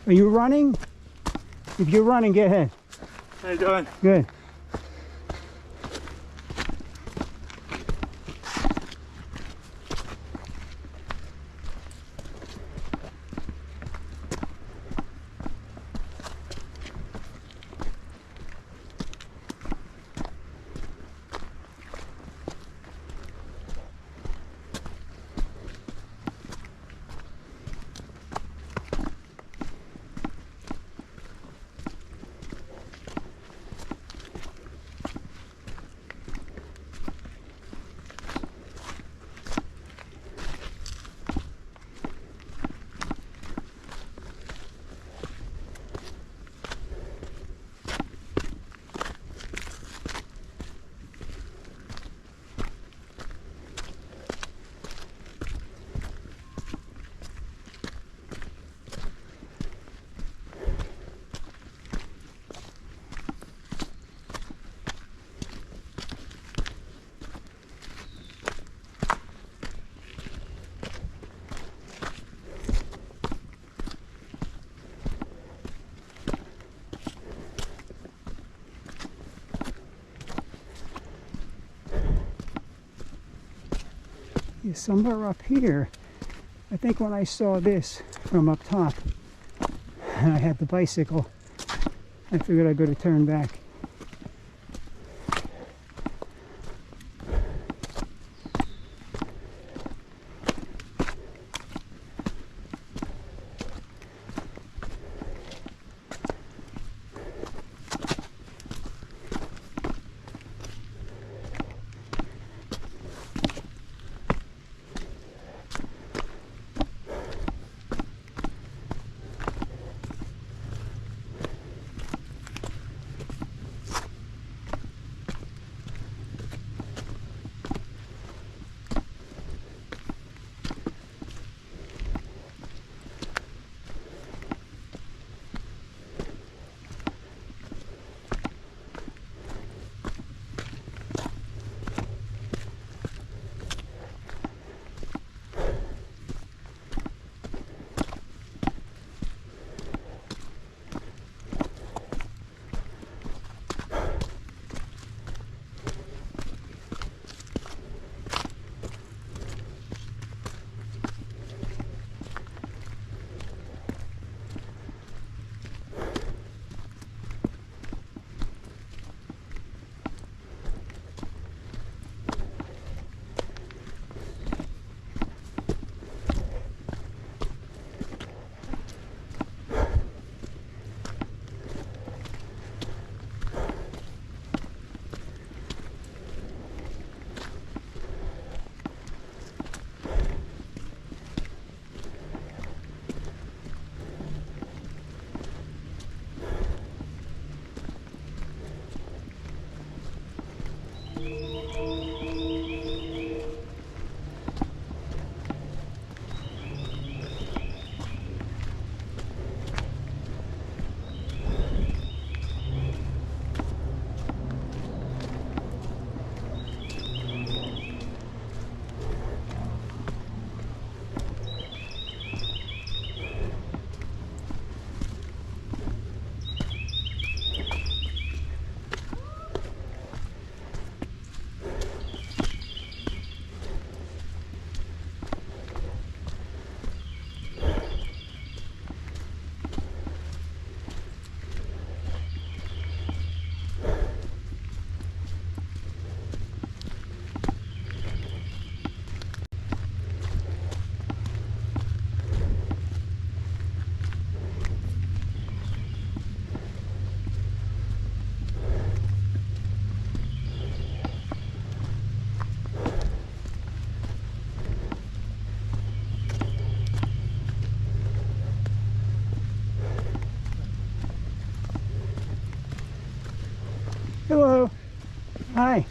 Are you running? If you're running, get ahead. How you doing? Good. Somewhere up here, I think when I saw this from up top and I had the bicycle, I figured I better turn back. Hi.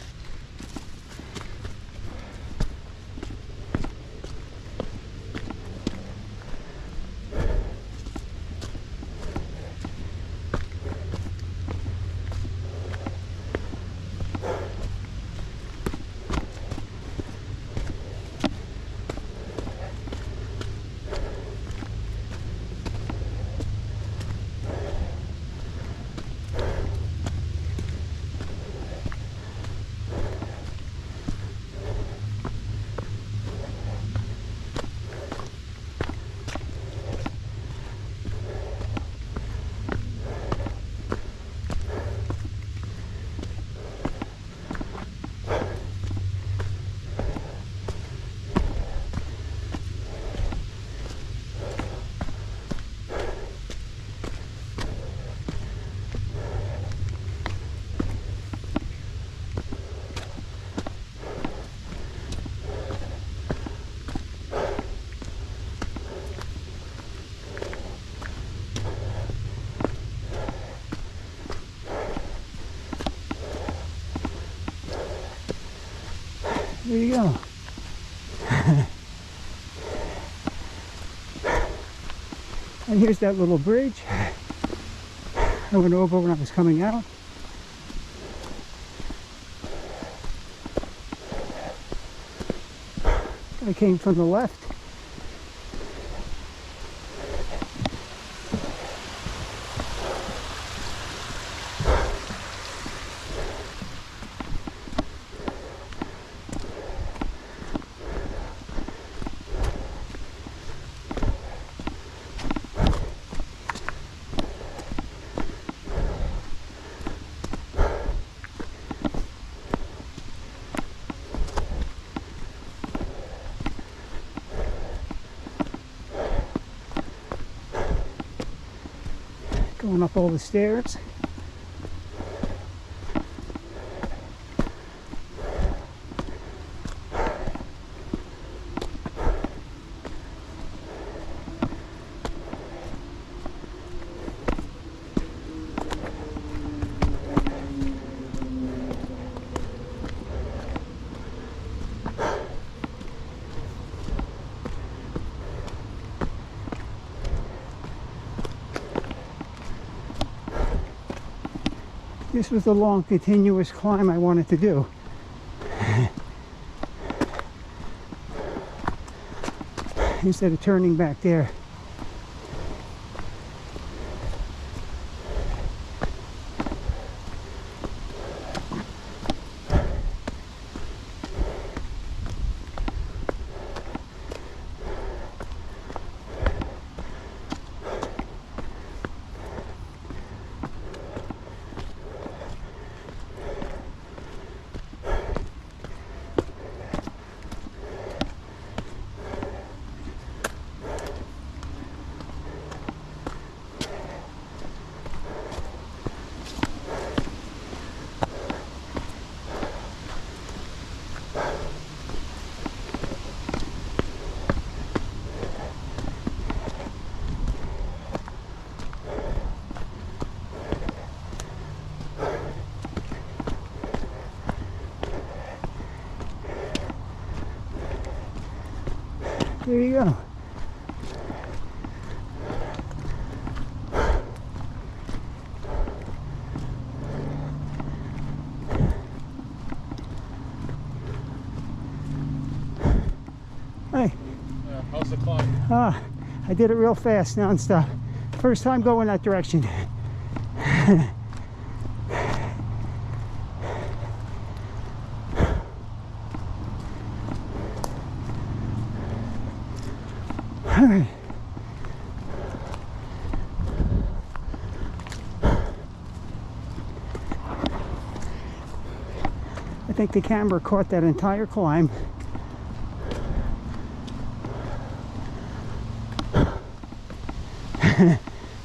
There you go. And here's that little bridge I went over when I was coming out. I came from the left. Going up all the stairs. This was the long, continuous climb I wanted to do. Instead of turning back there. There you go. Hey. How's the climb? I did it real fast, non-stop. First time going that direction. All right. I think the camera caught that entire climb.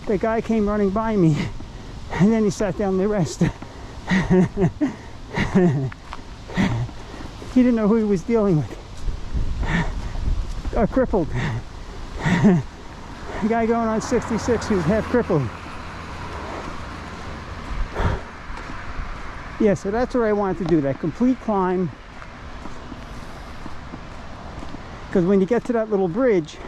The guy came running by me and then he sat down the rest. He didn't know who he was dealing with. Crippled. The guy going on 66 who's half crippled. Yeah, so that's what I wanted to do, that complete climb. Because when you get to that little bridge,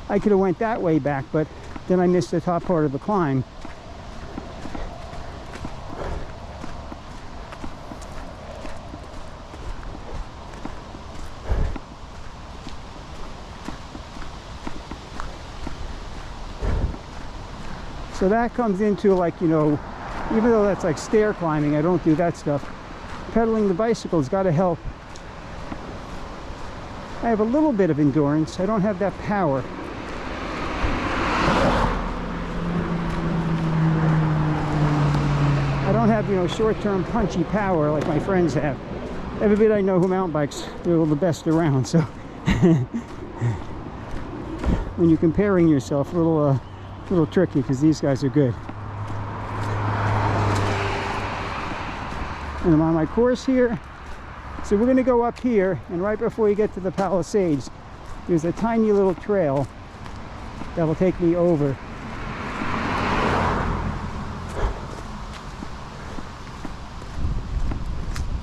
I could have went that way back, but then I missed the top part of the climb. So that comes into, like, you know, even though that's like stair climbing, I don't do that stuff. Pedaling the bicycle's got to help. I have a little bit of endurance. I don't have that power. I don't have, you know, short-term punchy power like my friends have. Everybody I know who mountain bikes, they're the best around. So when you're comparing yourself, a little tricky, because these guys are good. And I'm on my course here. So we're going to go up here, and right before you get to the Palisades, there's a tiny little trail that will take me over.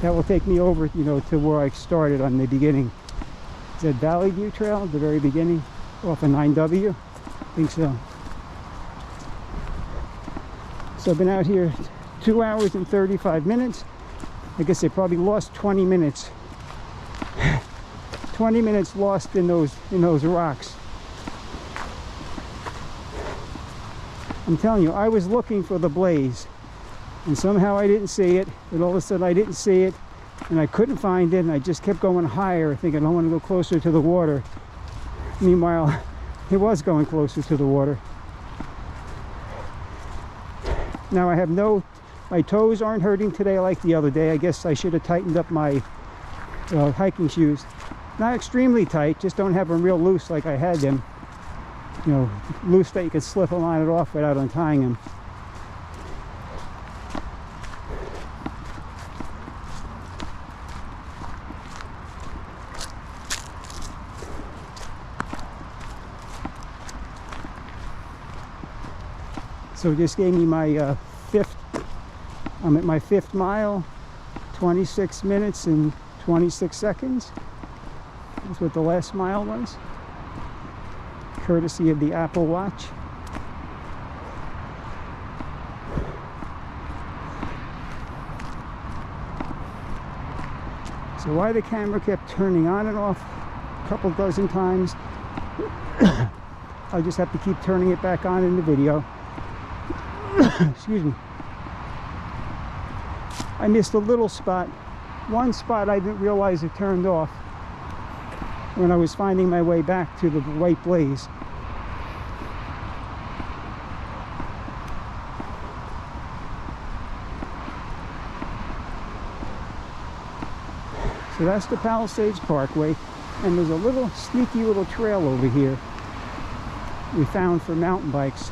That will take me over, you know, to where I started on the beginning. Is that Valley View Trail at the very beginning? Off of 9W? I think so. So I've been out here 2 hours and 35 minutes. I guess they probably lost 20 minutes. 20 minutes lost in those rocks. I'm telling you, I was looking for the blaze, and somehow I didn't see it, and all of a sudden I didn't see it, and I couldn't find it, and I just kept going higher, thinking I want to go closer to the water. Meanwhile, it was going closer to the water. Now I have my toes aren't hurting today like the other day. I guess I should have tightened up my hiking shoes. Not extremely tight, just don't have them real loose like I had them. You know, loose that you could slip them on and off without untying them. So just gave me my I'm at my 5th mile, 26 minutes and 26 seconds. That's what the last mile was, courtesy of the Apple Watch. So why the camera kept turning on and off a couple dozen times, I'll just have to keep turning it back on in the video. Excuse me. I missed a little spot. One spot I didn't realize it turned off when I was finding my way back to the white blaze. So that's the Palisades Parkway, and there's a little sneaky little trail over here we found for mountain bikes.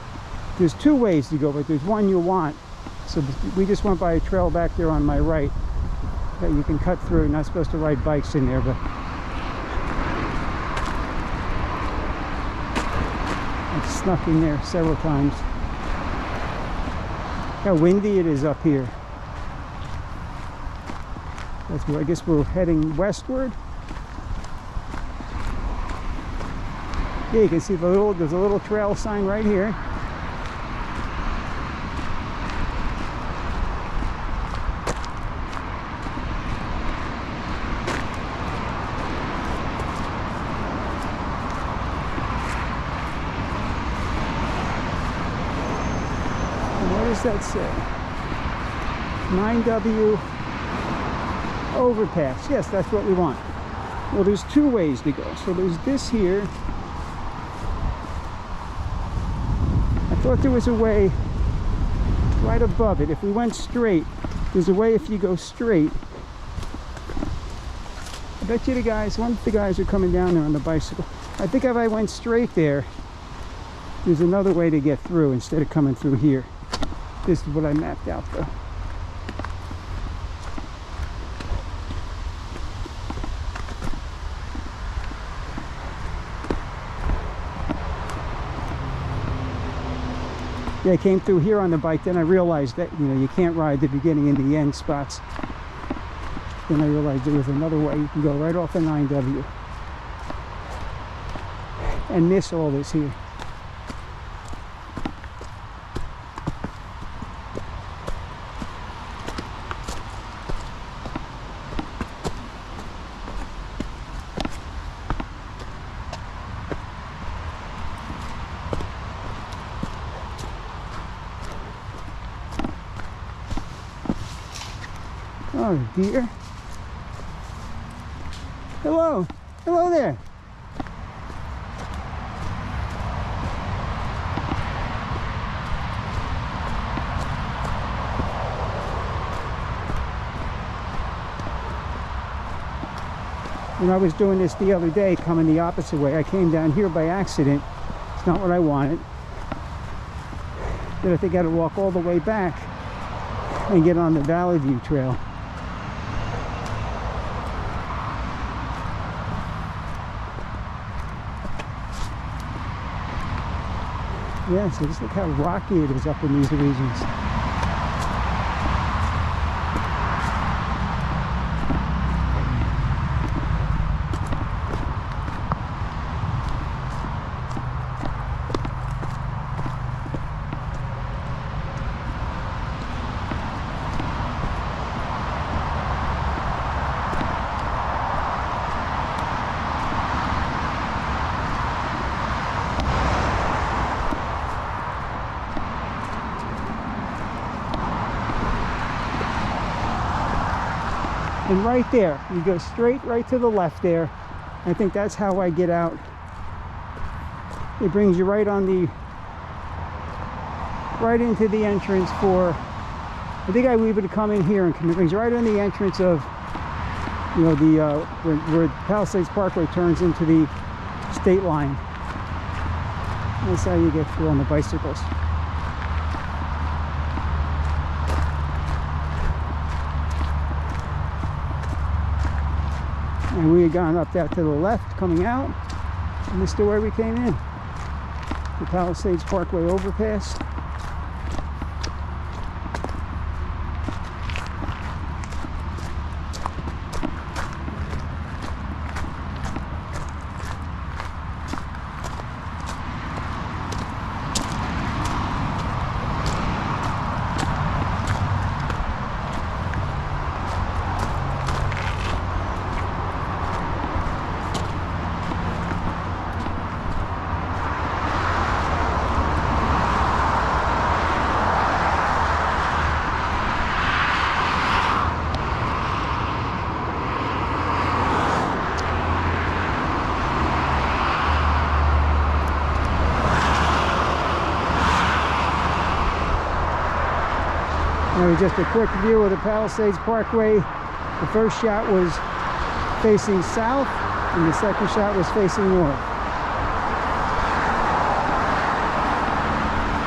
There's 2 ways to go, but there's one you want. So we just went by a trail back there on my right that you can cut through. You're not supposed to ride bikes in there, but I've snuck in there several times. How windy it is up here. That's where I guess we're heading westward. Yeah, you can see there's a little trail sign right here. That say 9W overpass. Yes, that's what we want. Well, there's 2 ways to go. So there's this here. I thought there was a way right above it. If we went straight, there's a way if you go straight. I bet you one of the guys are coming down there on the bicycle. I think if I went straight there, there's another way to get through instead of coming through here. This is what I mapped out though. Yeah, I came through here on the bike, then I realized that, you know, you can't ride the beginning and the end spots. Then I realized there was another way. You can go right off the 9W and miss all this here. Oh, dear. Hello. Hello there. When I was doing this the other day, coming the opposite way, I came down here by accident. It's not what I wanted. Then I think I had to walk all the way back and get on the Valley View Trail. Yeah, so just look how rocky it is up in these regions. And right there, you go straight right to the left there. I think that's how I get out. It brings you right on the, right into the entrance for, I think I leave it to come in here and it brings you right on the entrance of, you know, the, where Palisades Parkway turns into the state line. That's how you get through on the bicycles. And we had gone up that to the left coming out, and this is where we came in. The Palisades Parkway overpass. Just a quick view of the Palisades Parkway. The first shot was facing south and the second shot was facing north.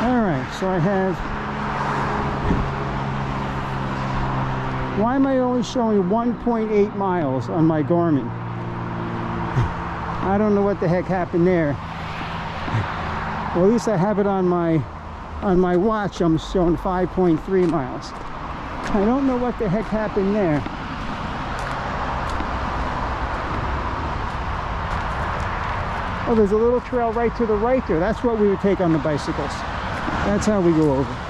Alright, so I have, why am I only showing 1.8 miles on my Garmin? I don't know what the heck happened there. Well, at least I have it on my watch. I'm showing 5.3 miles. I don't know what the heck happened there. Oh, there's a little trail right to the right there. That's what we would take on the bicycles. That's how we go over.